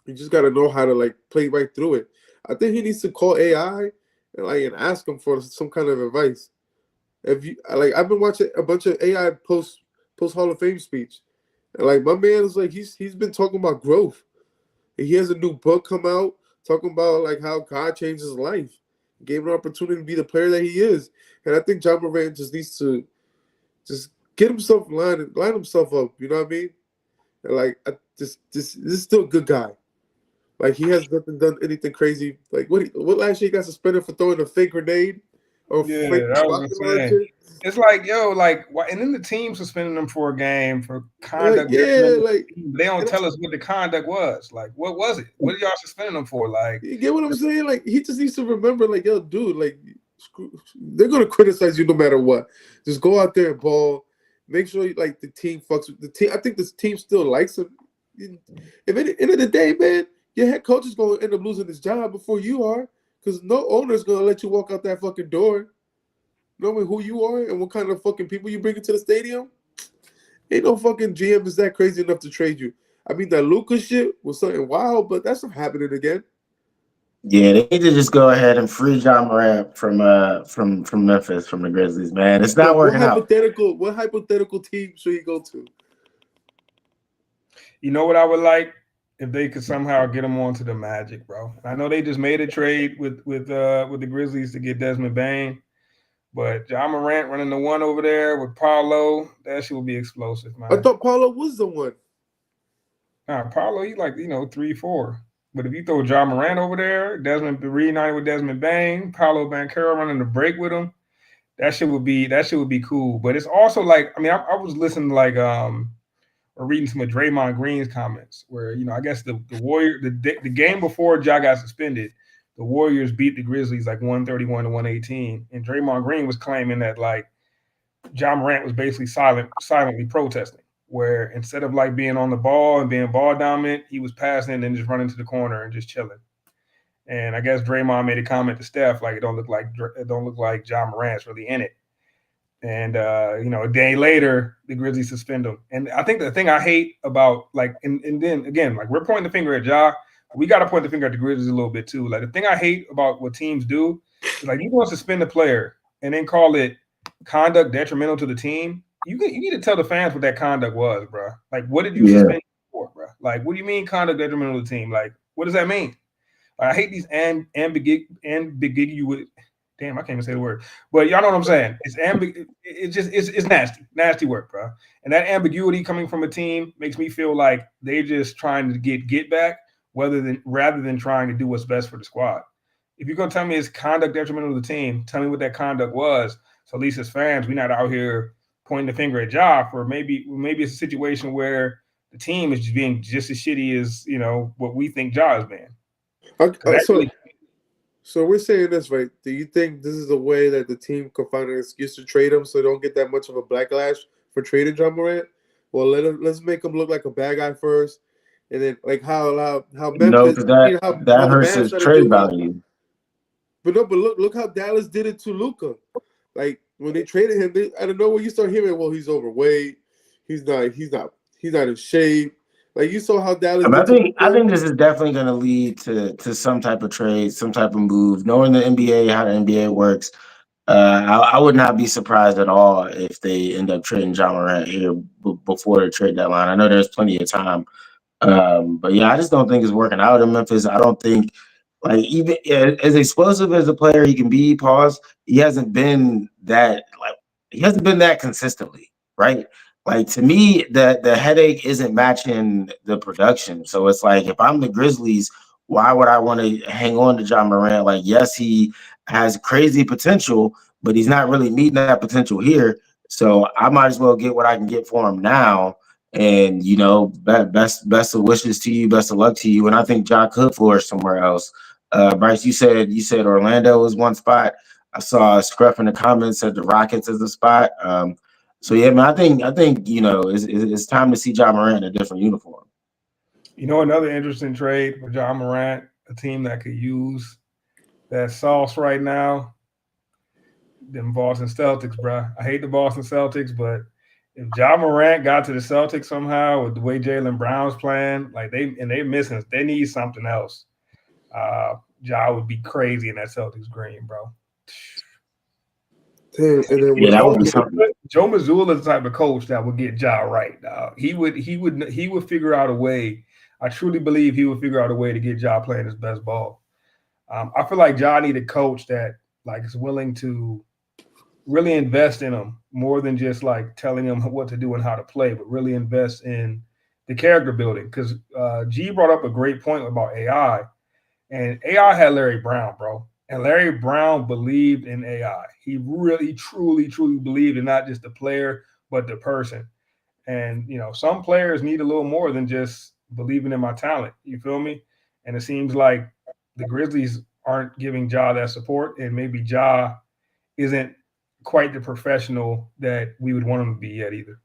You just got to know how to like play right through it. I think he needs to call AI and ask him for some kind of advice. If you like, I've been watching a bunch of AI post Hall of Fame speech, and like my man is like he's been talking about growth. And he has a new book come out talking about like how God changed his life, gave him an opportunity to be the player that he is. And I think John Morant just needs to just get himself line himself up. You know what I mean? And like this is still a good guy. Like he has nothing done anything crazy. Like what last year he got suspended for throwing a fake grenade or Yeah, fake that was rocket insane. launcher. It's like, yo, like, why? And then the team suspending them for a game for Like conduct. yeah, like They don't tell us what the conduct was. Like, what was it? What are y'all suspending them for? Like, you get what I'm saying? Like he just needs to remember, like, yo, dude, like they're gonna criticize you no matter what. Just go out there and ball. Make sure like the team fucks with the team. I think this team still likes him. If at the end of the day, man, your head coach is gonna end up losing his job before you are, because no owner is gonna let you walk out that fucking door, knowing who you are and what kind of fucking people you bring into the stadium. Ain't no fucking GM is that crazy enough to trade you. I mean, that Lucas shit was something wild, but that's not happening again. Yeah, they need to just go ahead and free John Morant from Memphis, from the Grizzlies, man. It's So not working out. what hypothetical team should he go to? you know what I would like if they could somehow get him onto the Magic, bro. I know they just made a trade with the Grizzlies to get Desmond Bain, but John Morant running the one over there with Paulo, that shit will be explosive, I man. thought Paulo was the one. Nah, Paulo, he like 3-4. But if you throw John Morant over there, Desmond reunited with Desmond Bain, Paulo Banchero running the break with him, that shit would be cool. But it's also like, I mean, I was listening to like or reading some of Draymond Green's comments, where I guess the Warrior the game before Ja got suspended, the Warriors beat the Grizzlies like 131 to 118, and Draymond Green was claiming that like John Morant was basically silently protesting, where instead of like being on the ball and being ball dominant, he was passing and just running to the corner and just chilling. And I guess Draymond made a comment to Steph like it don't look like John Morant's really in it. And a day later, the Grizzlies suspend him. And I think the thing I hate about like, and then again, like we're pointing the finger at Ja, we got to point the finger at the Grizzlies a little bit too. Like the thing I hate about what teams do is like you want to suspend a player and then call it conduct detrimental to the team. You need to tell the fans what that conduct was, bro. Like, what did you suspend for, bro? Like, what do you mean conduct detrimental to the team? Like, what does that mean? I hate these ambiguous. Damn, I can't even say the word. But y'all know what I'm saying. It's nasty work, bro. And that ambiguity coming from a team makes me feel like they're just trying to get back, rather than trying to do what's best for the squad. If you're gonna tell me it's conduct detrimental to the team, tell me what that conduct was. So at least as fans, we're not out here pointing the finger at Ja for maybe it's a situation where the team is just being just as shitty as what we think Ja has been. So we're saying this, right? Do you think this is a way that the team can find an excuse to trade him so they don't get that much of a backlash for trading John Morant? Well, let's make him look like a bad guy first, and then like how Memphis, that hurts his trade value. But look how Dallas did it to Luka. Like when they traded him, I don't know when you start hearing, well, he's overweight, he's not in shape. Like you saw how Dallas. I think this is definitely going to lead to some type of trade, some type of move. Knowing the NBA, how the NBA works, I would not be surprised at all if they end up trading John Morant here before the trade deadline. I know there's plenty of time, but yeah, I just don't think it's working out in Memphis. I don't think, like, even as explosive as a player he can be, he hasn't been that consistently, right? Like to me, the headache isn't matching the production. So it's like if I'm the Grizzlies, why would I want to hang on to John Morant? Like, yes, he has crazy potential, but he's not really meeting that potential here. So I might as well get what I can get for him now. And best of wishes to you, best of luck to you. And I think John could flourish somewhere else. Bryce, you said Orlando was one spot. I saw a scruff in the comments said the Rockets is the spot. So yeah, man, I think it's time to see John Morant in a different uniform. You know, another interesting trade for John Morant, a team that could use that sauce right now. Them Boston Celtics, bro. I hate the Boston Celtics, but if John Morant got to the Celtics somehow with the way Jaylen Brown's playing, like they're missing, they need something else. Ja would be crazy in that Celtics green, bro. Damn, and then Yeah, that would be Joe, something. Joe Mazzulla is the type of coach that would get Ja right. He would figure out a way. I truly believe he would figure out a way to get Ja playing his best ball. I feel like Ja need a coach that like is willing to really invest in him more than just like telling him what to do and how to play, but really invest in the character building. Because G brought up a great point about AI, and AI had Larry Brown, bro. And Larry Brown believed in AI. He really, truly, truly believed in not just the player, but the person. And, you know, some players need a little more than just believing in my talent. You feel me? And it seems like the Grizzlies aren't giving Ja that support, and maybe Ja isn't quite the professional that we would want him to be yet either.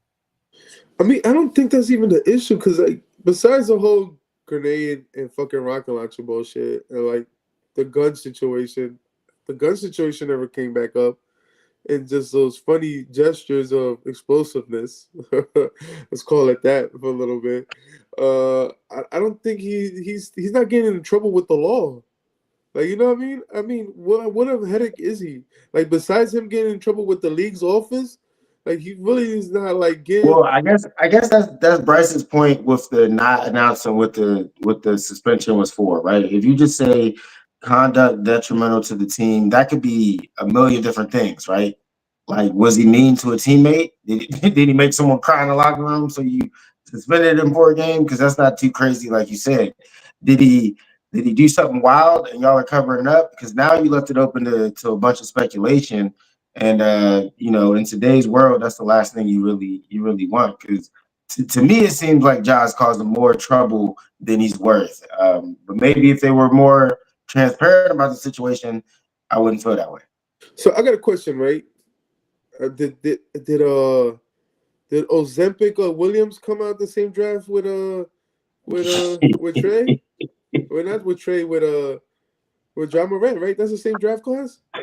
I mean, I don't think that's even the issue because, like, besides the whole grenade and fucking rocket launcher bullshit, and like the gun situation never came back up, and just those funny gestures of explosiveness. Let's call it that for a little bit. I don't think he's not getting in trouble with the law. Like, you know what I mean? I mean, what a headache is he? Like, besides him getting in trouble with the league's office, like he really is not like getting. Well, I guess that's Bryce's point with the not announcing what the suspension was for, right? If you just say conduct detrimental to the team, that could be a million different things, right? Like, was he mean to a teammate? Did he make someone cry in the locker room so you suspended him for a game? Because that's not too crazy, like you said. Did he do something wild and y'all are covering up? Because now you left it open to a bunch of speculation. And in today's world, that's the last thing you really want. Because to me, it seems like Ja's causing more trouble than he's worth. But maybe if they were more transparent about the situation, I wouldn't feel that way. So I got a question, right? Did Ozempic Williams come out the same draft with Trey? Or not with Trey, with John Morant, right? That's the same draft class. I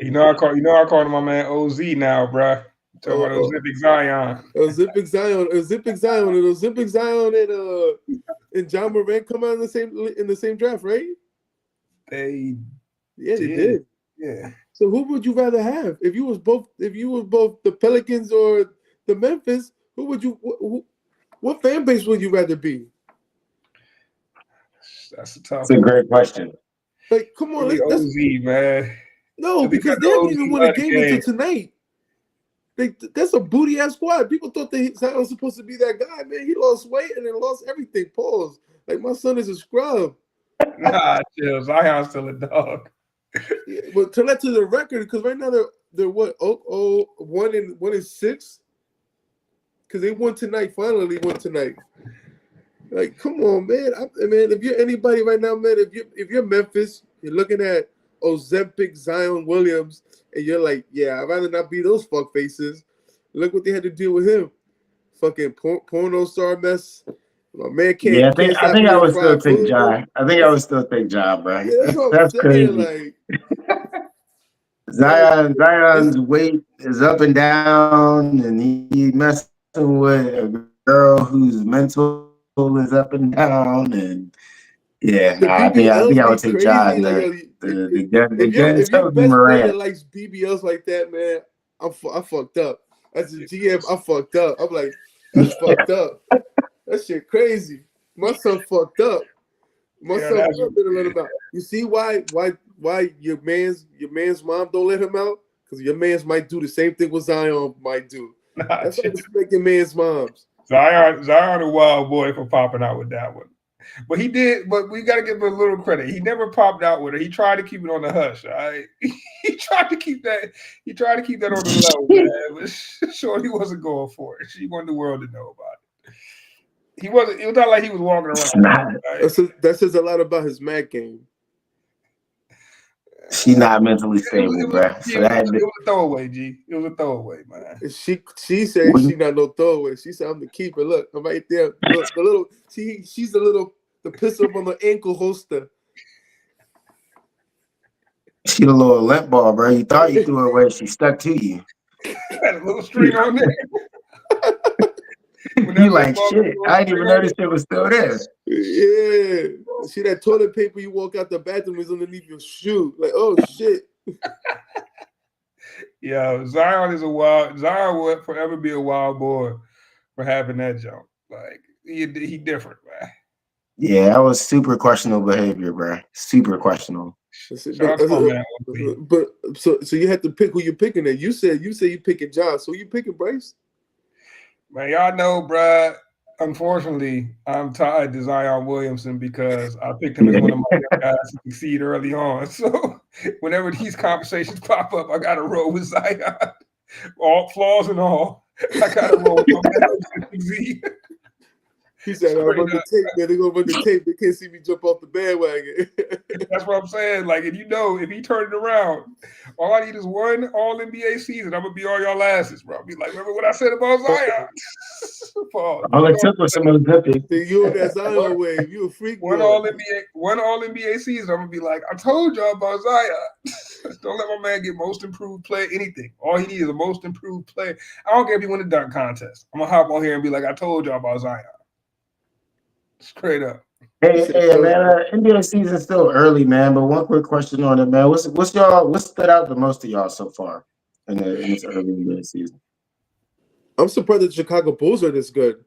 call my man OZ now, bro. Talking about Ozempic Zion. Ozempic Zion and John Morant come out in the same draft, right? They did. Yeah. So who would you rather have if you was both the Pelicans or the Memphis? What fan base would you rather be? That's a tough. That's a great question. Like, come on, OZ, man. No, because they haven't even won a game until tonight. Like, that's a booty ass squad. People thought Zion was supposed to be that guy, man. He lost weight and then lost everything. Pause. Like, my son is a scrub. Nah, chill. Zion's still a dog. Yeah, but turn that to the record, because right now they're what? 1-6. Because they won tonight. Finally won tonight. Like, come on, man. Man, if you're anybody right now, man, if you're Memphis, you're looking at Ozempic Zion Williams, and you're like, yeah, I'd rather not be those fuck faces. Look what they had to deal with him. Fucking porno star mess. My man can't. Yeah, I think I would still take Ja. I think I would still take Ja, bro. Yeah, that's crazy. Like, Zion's weight is up and down, and he's messing with a girl whose mental is up and down, and yeah, I think I would take Ja. If your best player likes BBLs like that, man, I fucked up. As a GM, I fucked up. I'm like, that's fucked up. That shit crazy. My son fucked up. My son didn't let him out. You see why your man's mom don't let him out? Because your man's might do the same thing what Zion might do. That's why respect your man's moms. Zion a wild boy for popping out with that one. But he did, but we gotta give him a little credit. He never popped out with her. He tried to keep it on the hush. He tried to keep that on the level, man. But sure he wasn't going for it. She wanted the world to know about it. It was not like he was walking around. That says a lot about his Mac game. She not mentally stable, It was, bruh. So it that was a throwaway, G. It was a throwaway, man. She said she not no throwaway. She said I'm the keeper. Look, I'm right there. Look, the little she's the pistol up on the ankle holster. she a little limp ball, bro. You thought you threw her away. She stuck to you. Had a little string on there. When that You limp like ball shit. was I didn't even notice it was still there. Yeah. See that toilet paper you walk out the bathroom is underneath your shoe. Like, oh shit. Yeah, Zion is a wild. Zion will forever be a wild boy for having that jump. Like he different, man. Yeah, that was super questionable behavior, bro. Super questionable. Shout out to my man. OP. But so you have to pick who you're picking. There, you said you picking John. So you picking Bryce? Man, y'all know, bruh. Unfortunately, I'm tied to Zion Williamson because I picked him as one of my guys to succeed early on. So whenever these conversations pop up, I got to roll with Zion, all flaws and all. I got to roll with my man to succeed. He said, "I'm on the tape, man. They're gonna run the tape. They can't see me jump off the bandwagon." That's what I'm saying. Like, and if he turned it around, all I need is one All NBA season. I'm gonna be all y'all asses, bro. I'll be like, remember what I said about Zion? All it took was some Olympics. You on that Zion wave? You a freak? One All NBA season. I'm gonna be like, I told y'all about Zion. Don't let my man get most improved player. Anything. All he needs is a most improved player. I don't care if he win the dunk contest. I'm gonna hop on here and be like, I told y'all about Zion. Straight up. Hey, man, NBA season's still early, man. But one quick question on it, man. What stood out the most to y'all so far in this early NBA season? I'm surprised the Chicago Bulls are this good,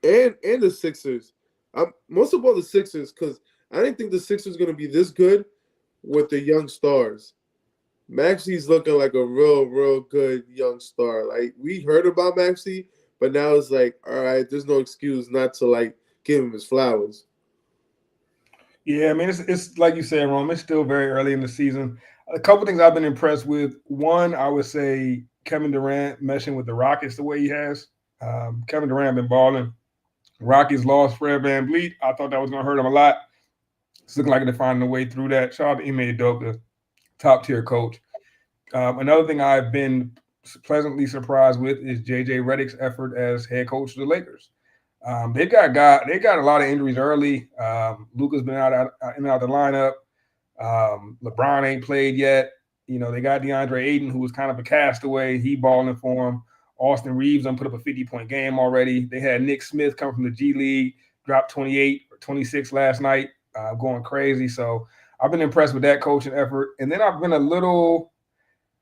and the Sixers. I'm most of all the Sixers because I didn't think the Sixers going to be this good with the young stars. Maxey's looking like a real good young star. Like we heard about Maxey, but now it's like, all right, there's no excuse not to like give him his flowers. Yeah, I mean, it's like you said, Rome. It's still very early in the season. A couple things I've been impressed with. One, I would say Kevin Durant meshing with the Rockets the way he has. Kevin Durant been balling. Rockets lost Fred VanVleet. I thought that was going to hurt him a lot. It's looking like they're finding a way through that. Shout out to Ime Udoka, top-tier coach. Another thing I've been pleasantly surprised with is J.J. Redick's effort as head coach of the Lakers. They got a lot of injuries early. Luka's been out of the lineup. LeBron ain't played yet. You know, they got DeAndre Ayton, who was kind of a castaway. He balling for him. Austin Reeves put up a 50-point game already. They had Nick Smith come from the G League, dropped 28 or 26 last night, going crazy. So I've been impressed with that coaching effort. And then I've been a little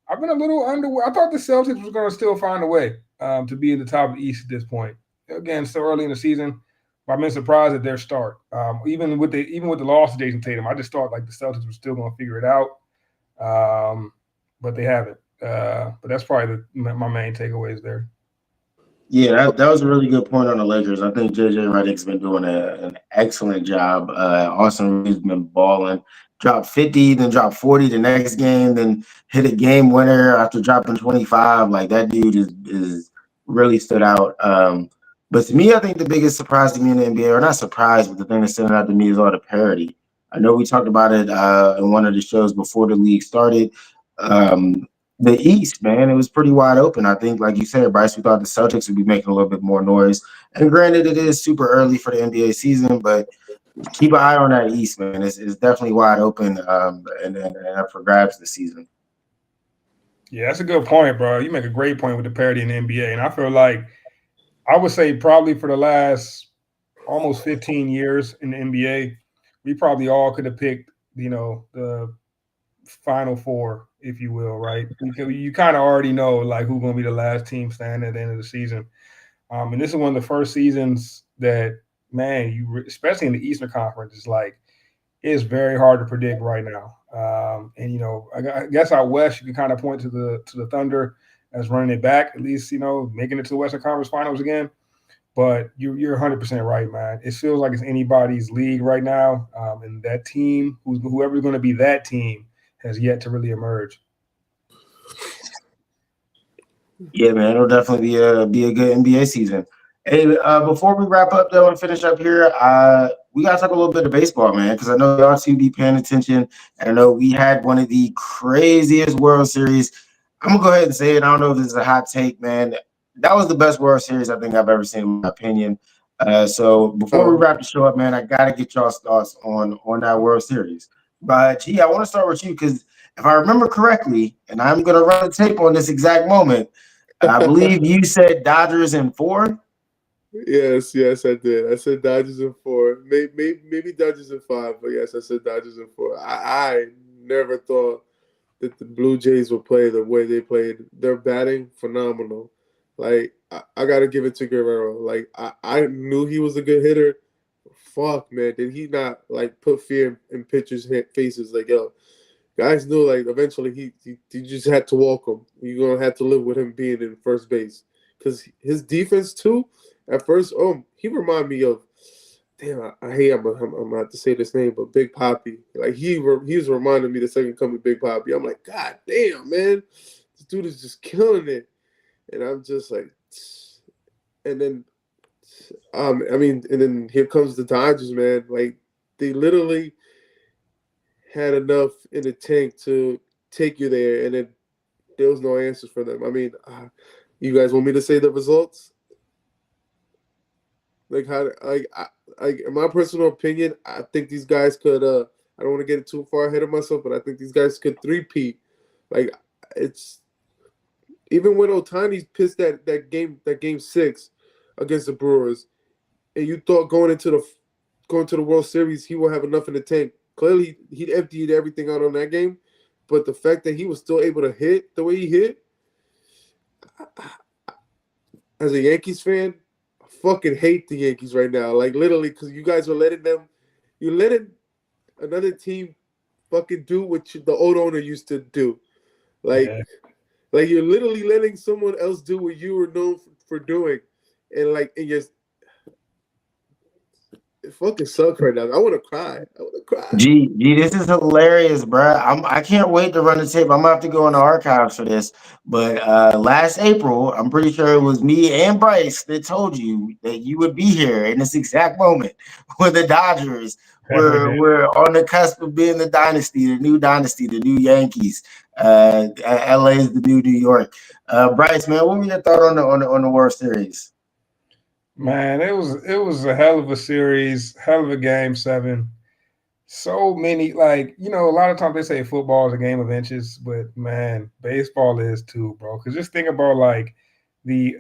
underwhelmed. I thought the Celtics was going to still find a way to be in the top of the East at this point. Again, so early in the season, but I've been surprised at their start. Even with the loss to Jason Tatum, I just thought like the Celtics were still going to figure it out, but they haven't. But that's probably my main takeaways there. Yeah, that was a really good point on the Lakers. I think JJ Redick's been doing an excellent job. Austin Reeves been balling. Dropped 50, then dropped 40 the next game, then hit a game winner after dropping 25. Like that dude is really stood out. But to me, I think the biggest surprise to me in the NBA, or not surprise, but the thing that stood out to me is all the parity. I know we talked about it in one of the shows before the league started. The East, man, it was pretty wide open. I think, like you said, Bryce, we thought the Celtics would be making a little bit more noise. And granted, it is super early for the NBA season, but keep an eye on that East, man. It's definitely wide open and up for grabs this season. Yeah, that's a good point, bro. You make a great point with the parity in the NBA. And I feel like I would say probably for the last almost 15 years in the NBA, we probably all could have picked, the Final Four, if you will, right? Because you kind of already know like who's going to be the last team standing at the end of the season. And this is one of the first seasons that, man, especially in the Eastern Conference, it's very hard to predict right now. And I guess out west you can kind of point to the Thunder as running it back, at least making it to the Western Conference Finals again. But you're 100% right, man. It feels like it's anybody's league right now, and that team, whoever's going to be that team, has yet to really emerge. Yeah, man, it'll definitely be a good NBA season. Hey, before we wrap up though and finish up here, we got to talk a little bit of baseball, man, because I know y'all two be paying attention. And I know we had one of the craziest World Series. I'm going to go ahead and say it. I don't know if this is a hot take, man. That was the best World Series I think I've ever seen, in my opinion. So before we wrap the show up, man, I got to get y'all's thoughts on that World Series. But, G, I want to start with you because if I remember correctly, and I'm going to run the tape on this exact moment, I believe you said Dodgers in 4. Yes, I did. I said Dodgers in 4. Maybe Dodgers in 5, but yes, I said Dodgers in 4. I never thought that the Blue Jays would play the way they played. They're batting phenomenal. Like, I got to give it to Guerrero. Like, I knew he was a good hitter. Fuck, man. Did he not, like, put fear in pitchers' faces? Like, yo, guys knew, like, eventually he just had to walk him. You're going to have to live with him being in first base. Because his defense, too, at first, he reminded me of, damn, I hate I'm gonna have to say this name, but Big Papi. Like, he was reminding me the second coming of Big Papi. I'm like, God damn, man. This dude is just killing it. And I'm just like, and then, and then here comes the Dodgers, man. Like, they literally had enough in the tank to take you there, and then there was no answers for them. I mean, you guys want me to say the results? Like, in my personal opinion, I think these guys could. I don't want to get too far ahead of myself, but I think these guys could three-peat. Like, it's even when Ohtani pissed that game 6 against the Brewers, and you thought going into the World Series he will have enough in the tank. Clearly, he'd emptied everything out on that game, but the fact that he was still able to hit the way he hit, as a Yankees fan, I fucking hate the Yankees right now. Like, literally, because you guys are you're letting another team fucking do what the old owner used to do. Like, like you're literally letting someone else do what you were known for doing. And it fucking sucks right now. I want to cry. Gee, this is hilarious, bro. I can't wait to run the tape. I'm gonna have to go in the archives for this. But last April, I'm pretty sure it was me and Bryce that told you that you would be here in this exact moment when the Dodgers were on the cusp of being the new dynasty, the new Yankees. LA is the new New York. Bryce, man, what were your thoughts on the World Series? Man, it was a hell of a series, hell of a game 7. So many, like, a lot of times they say football is a game of inches, but man, baseball is too, bro. Because just think about like the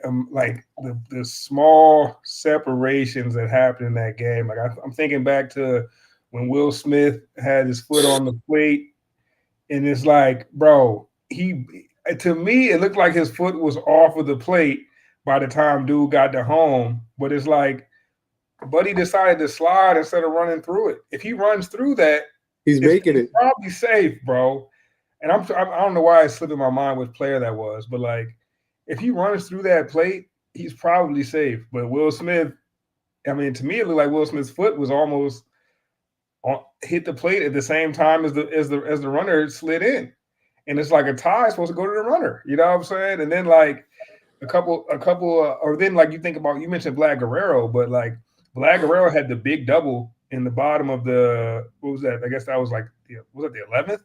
small separations that happened in that game. Like I'm thinking back to when Will Smith had his foot on the plate, and it's like, bro, to me it looked like his foot was off of the plate by the time dude got to home, but it's like, Buddy decided to slide instead of running through it. If he runs through that, he's making it. Probably safe, bro. And I don't know why it slipped in my mind which player that was, but like, if he runs through that plate, he's probably safe. But Will Smith, I mean, to me, it looked like Will Smith's foot was almost hit the plate at the same time as the runner slid in, and it's like a tie is supposed to go to the runner. You know what I'm saying? And then like a couple, or then like you think about, you mentioned Vlad Guerrero, but like Vlad Guerrero had the big double in the bottom of the, what was that? I guess that was like, was it the 11th?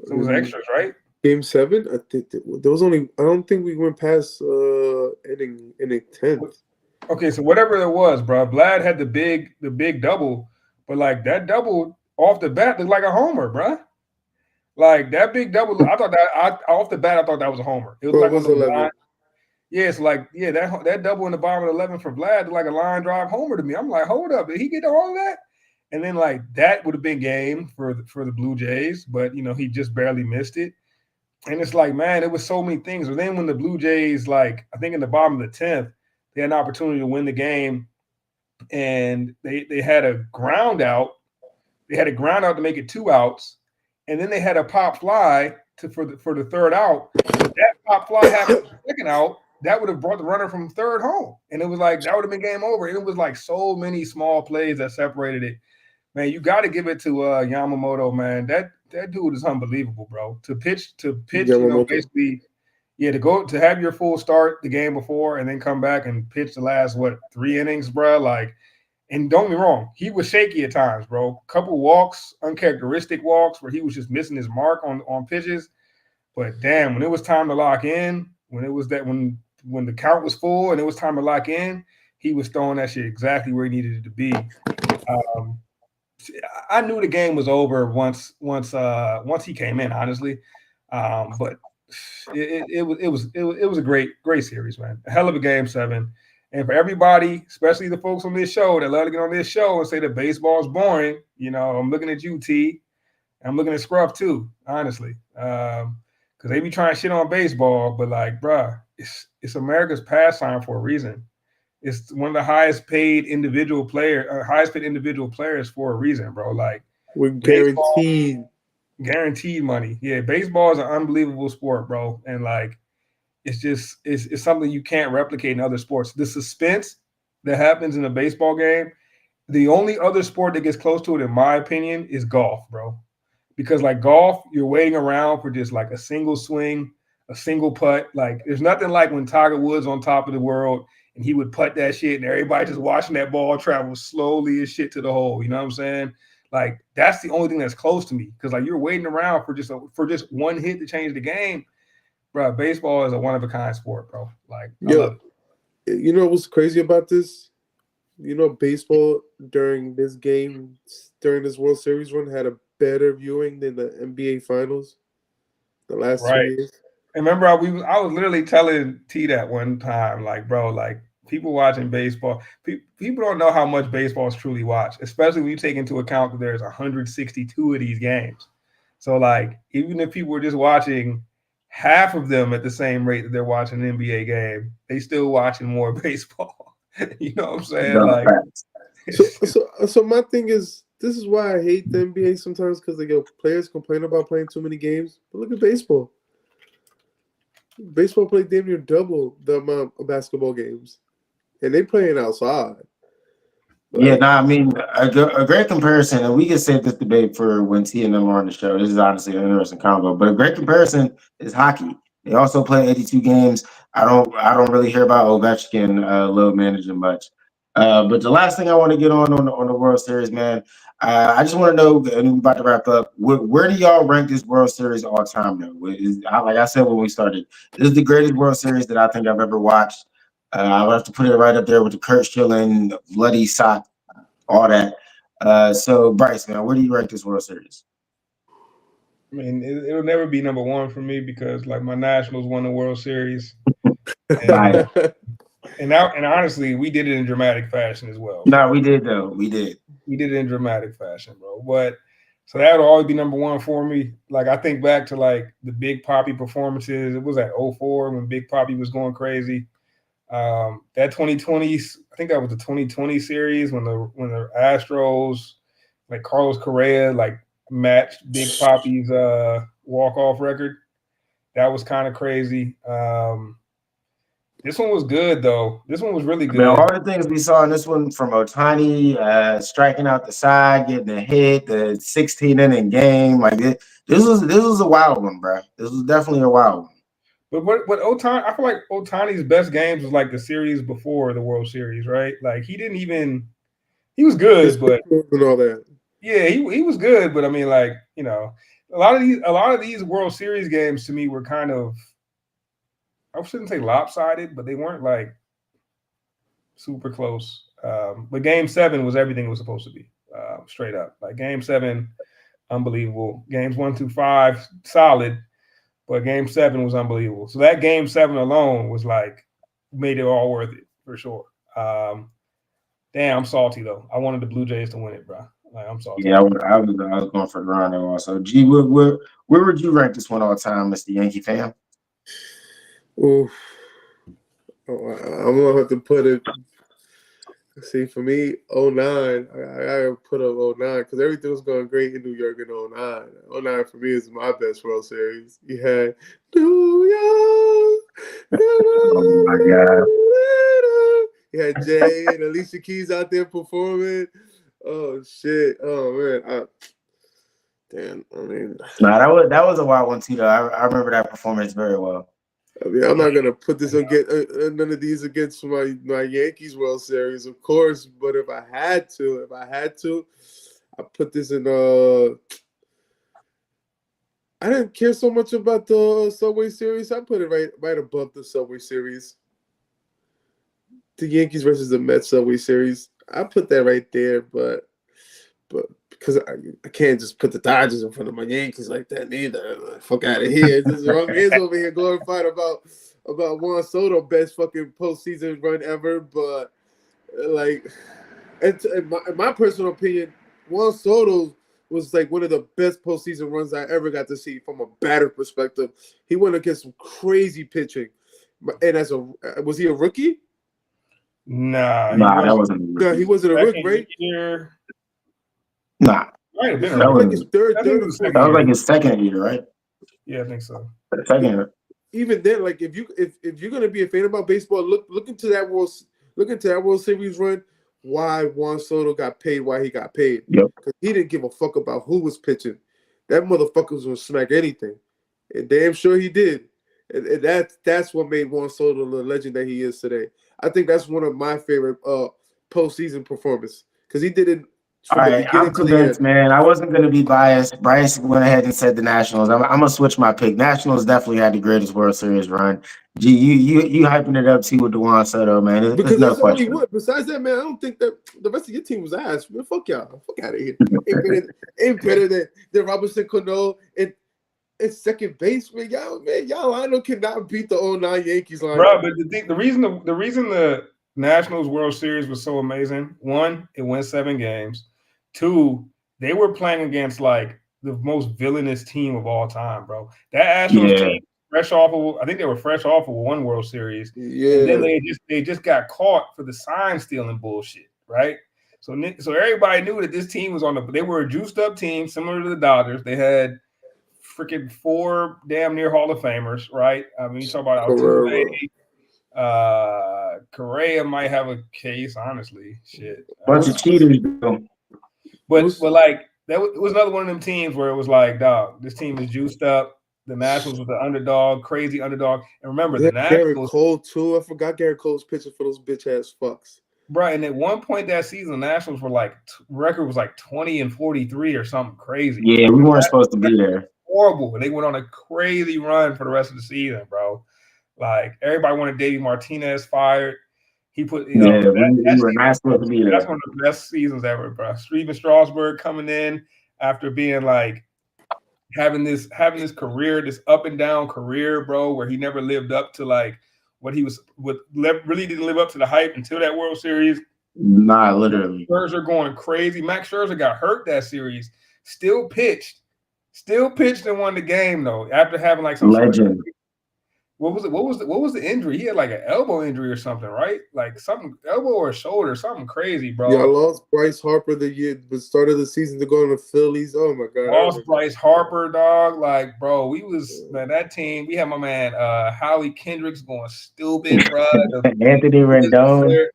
So it was extras, right? Game 7, I think there was only. I don't think we went past inning 10th. Okay, so whatever it was, bro, Vlad had the big double, but like that double off the bat looked like a homer, bro. Like that big double, I thought that off the bat, I thought that was a homer. It was like was 11. Yeah, it's like, that double in the bottom of the 11 for Vlad, like a line drive homer to me. I'm like, hold up, did he get all of that? And then like that would have been game for the Blue Jays, but he just barely missed it. And it's like, man, it was so many things. But then when the Blue Jays, like I think in the bottom of the 10th, they had an opportunity to win the game, and they had a ground out. They had a ground out to make it 2 outs, and then they had a pop fly for the third out. If that pop fly happened the second out, that would have brought the runner from third home. And it was like, that would have been game over. And it was like so many small plays that separated it. Man, you got to give it to Yamamoto, man. That dude is unbelievable, bro. To pitch, basically, to have your full start the game before and then come back and pitch the last, 3 innings, bro? Like, And don't get me wrong, he was shaky at times, bro. Couple walks, uncharacteristic walks where he was just missing his mark on pitches. But damn, when it was time to lock in, when the count was full and it was time to lock in, he was throwing that shit exactly where he needed it to be. I knew the game was over once he came in, honestly. But it was a great series, man. A hell of a game 7. And for everybody, especially the folks on this show that love to get on this show and say that baseball is boring, I'm looking at you, T. I'm looking at Scruff too, honestly. Because they be trying to shit on baseball, but like, bruh, it's America's pastime for a reason. It's one of the highest paid individual players for a reason, bro. Like, we're guaranteed money. Yeah, baseball is an unbelievable sport, bro. And like, it's something you can't replicate in other sports. The suspense that happens in a baseball game, the only other sport that gets close to it, in my opinion, is golf, bro. Because like golf, you're waiting around for just like a single swing, a single putt. Like, there's nothing like when Tiger Woods on top of the world and he would putt that shit and everybody just watching that ball travel slowly as shit to the hole. You know what I'm saying? Like, that's the only thing that's close to me. Because like, you're waiting around for just one hit to change the game. Bro, baseball is a one-of-a-kind sport, bro. Like, I love it. You know what's crazy about this? Baseball during this World Series run had a better viewing than the NBA Finals the last 2 years. And remember, I was literally telling T that one time, like, bro, like, people watching baseball, people don't know how much baseball is truly watched, especially when you take into account that there's 162 of these games. So, like, even if people were just watching half of them at the same rate that they're watching an NBA game, they still watching more baseball. You know what I'm saying? Like, so my thing is, this is why I hate the NBA sometimes, because players complain about playing too many games. But look at baseball. Baseball played damn near double the amount of basketball games, and they playing outside. Yeah, no, I mean, a great comparison, and we can save this debate for when T and them are on the show. This is honestly an interesting combo, but a great comparison is hockey. They also play 82 games. I don't really hear about Ovechkin load managing much. But the last thing I want to get on the World Series, man, I just want to know, and we're about to wrap up, where do y'all rank this World Series all time, though? Like I said when we started, this is the greatest World Series that I think I've ever watched. I would have to put it right up there with the Kurt Schilling, bloody sock, all that. So, Bryce, man, where do you rank this World Series? I mean, it'll never be number one for me because, like, my Nationals won the World Series. And honestly, we did it in dramatic fashion as well. No, we did, though. We did it in dramatic fashion, bro. But so that would always be number one for me. Like, I think back to like the Big Papi performances. It was at 2004 when Big Papi was going crazy. That 2020, I think that was the 2020 series when the Astros, like Carlos Correa, like matched Big Papi's walk-off record. That was kind of crazy. This one was good, though. This one was really good. I mean, all the things we saw in this one, from Ohtani striking out the side, getting a hit, the 16-inning game, like this was a wild one, bro. This was definitely a wild one. But what Ohtani, I feel like Ohtani's best games was like the series before the World Series, right? Like he was good, but and all that. Yeah, he was good, but I mean, like, a lot of these World Series games to me were kind of, I shouldn't say lopsided, but they weren't like super close. But Game 7 was everything it was supposed to be, straight up. Like Game 7, unbelievable. Games 1 through 5, solid, but Game 7 was unbelievable. So that Game 7 alone was like made it all worth it for sure. Damn, I'm salty though. I wanted the Blue Jays to win it, bro. Like, I'm salty. Yeah, I was going for Toronto also. G, where would you rank this one all time, Mr. Yankee fan? Oof. I'm gonna have to put it. See, for me, 09, I put up 09 because everything was going great in New York in 09. 09 for me is my best World Series. You had New York. Oh my God. You had Jay and Alicia Keys out there performing. Oh shit! Oh man! Damn. I mean, that was a wild one too, though. I remember that performance very well. I mean, I'm not gonna put this none of these against my Yankees World Series, of course. But if I had to, I put this in. I didn't care so much about the Subway Series. I put it right above the Subway Series. The Yankees versus the Mets Subway Series. I put that right there, but because I can't just put the Dodgers in front of my Yankees like that neither. Fuck out of here. This is wrong man's over here glorified about Juan Soto best fucking postseason run ever, but like in my personal opinion, Juan Soto was like one of the best postseason runs I ever got to see from a batter perspective. He went against some crazy pitching, and was he a rookie? Nah, that wasn't. No, he wasn't a rookie, right? Year. Nah, Might have been This a is rookie. like his third or fourth. That was like his second year, right? Yeah, I think so. Second year. Even then, like if you're gonna be a fan about baseball, look into that World Series run. Why Juan Soto got paid? Why he got paid? Yep. Because he didn't give a fuck about who was pitching. That motherfucker was gonna smack anything, and damn sure he did. And that's what made Juan Soto the legend that he is today. I think that's one of my favorite postseason performances because he did it All from the right, beginning I'm to the convinced, end. man. I wasn't going to be biased. Bryce went ahead and said the Nationals. I'm going to switch my pick. Nationals definitely had the greatest World Series run. Gee, you hyping it up too with Juan Soto, man. There's Because no that's the only question. one. Besides that, man, I don't think that the rest of your team was ass. Man, fuck y'all. Fuck out of here. Ain't better than Robinson Cano and second base, man. Y'all lineup cannot beat the 09 Yankees lineup. Bro, but the reason the Nationals World Series was so amazing, one, it went 7 games. 2, they were playing against like the most villainous team of all time, bro. That Astros team, I think they were fresh off of one World Series. Yeah. And then they just got caught for the sign stealing bullshit, right? So everybody knew that this team was they were a juiced up team, similar to the Dodgers. They had freaking 4 damn near Hall of Famers, right? I mean, you talk about Altuve, Correa might have a case, honestly. Shit, bunch of cheaters. But like it was another one of them teams where it was like, dog, this team is juiced up. The Nationals was the underdog, crazy underdog. And remember, the Nationals. Garrett Cole too. I forgot Garrett Cole's pitching for those bitch ass fucks. Right, and at one point that season, the Nationals were like record was like 20-43 or something crazy. Yeah, we weren't supposed to be there. Horrible, and they went on a crazy run for the rest of the season, bro. Like everybody wanted Davey Martinez fired. He put, we were not supposed to be there. That's one of the best seasons ever, bro. Steven Strasburg coming in after being like having this career, this up and down career, bro, where he never lived up to like what he was. Really didn't live up to the hype until that World Series. Nah, literally. Scherzer going crazy. Max Scherzer got hurt that series. Still pitched and won the game though. After having like some legend. What was the injury? He had like an elbow injury or something, right? Like something elbow or shoulder, something crazy, bro. Yeah, I lost Bryce Harper the start of the season to go to the Phillies. Oh my god. Lost Bryce Harper, dog. Like, bro, that team. We had my man Howie Kendricks going stupid, bro. Anthony Rendon.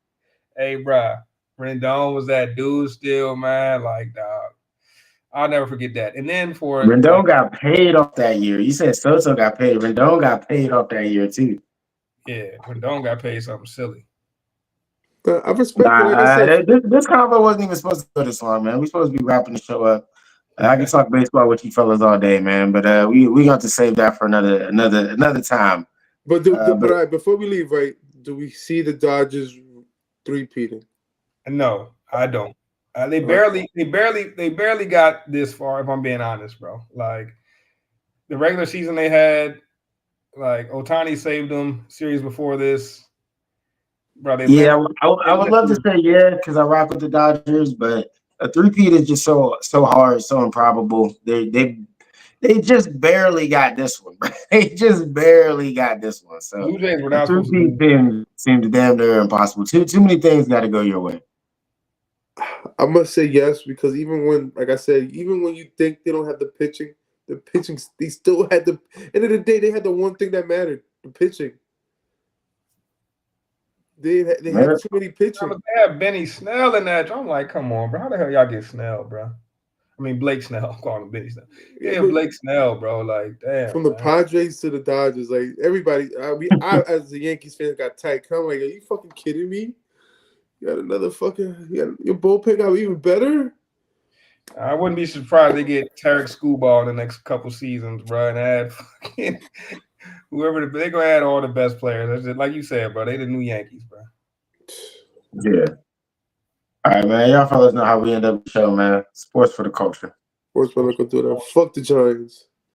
Hey, bro. Rendon was that dude still, man. Like, dog. I'll never forget that. And then Rendon got paid off that year. You said Soto got paid. Rendon got paid off that year too. Yeah, Rendon got paid something silly. I respect it. Like I said, this convo wasn't even supposed to go this long, man. We're supposed to be wrapping the show up. I can talk baseball with you fellas all day, man. But we got to save that for another time. But before we leave, right? Do we see the Dodgers three-peating? No, I don't. They barely got this far, if I'm being honest, bro. Like the regular season they had, like Ohtani saved them. Series before this, bro. I would love to say yeah because I rock with the Dodgers, but a three-peat is just so hard, so improbable. They just barely got this one. They just barely got this one. So Blue Jays were not supposed to be. Seems damn near impossible. Too many things got to go your way. I must say yes because even when you think they don't have the pitching, they still had the end of the day. They had the one thing that mattered: the pitching. They had too many pitching. They have Benny Snell in that. I'm like, come on, bro. How the hell y'all get Snell, bro? I mean, Blake Snell. I'm calling him Benny Snell. Yeah, Yeah, but Blake Snell, bro. Like, damn. from the man. Padres to the Dodgers, like everybody, I as a Yankees fan got tight. I'm like, are you fucking kidding me? You got another fucking, your bullpen got even better. I wouldn't be surprised they get Tarek Skubal in the next couple seasons, bro, and add fucking whoever they're gonna add all the best players. That's just, like you said, bro. They the new Yankees, bro. Yeah. All right, man. Y'all fellas know how we end up the show, man. Sports for the culture. Sports, but look, do that. Fuck the Giants.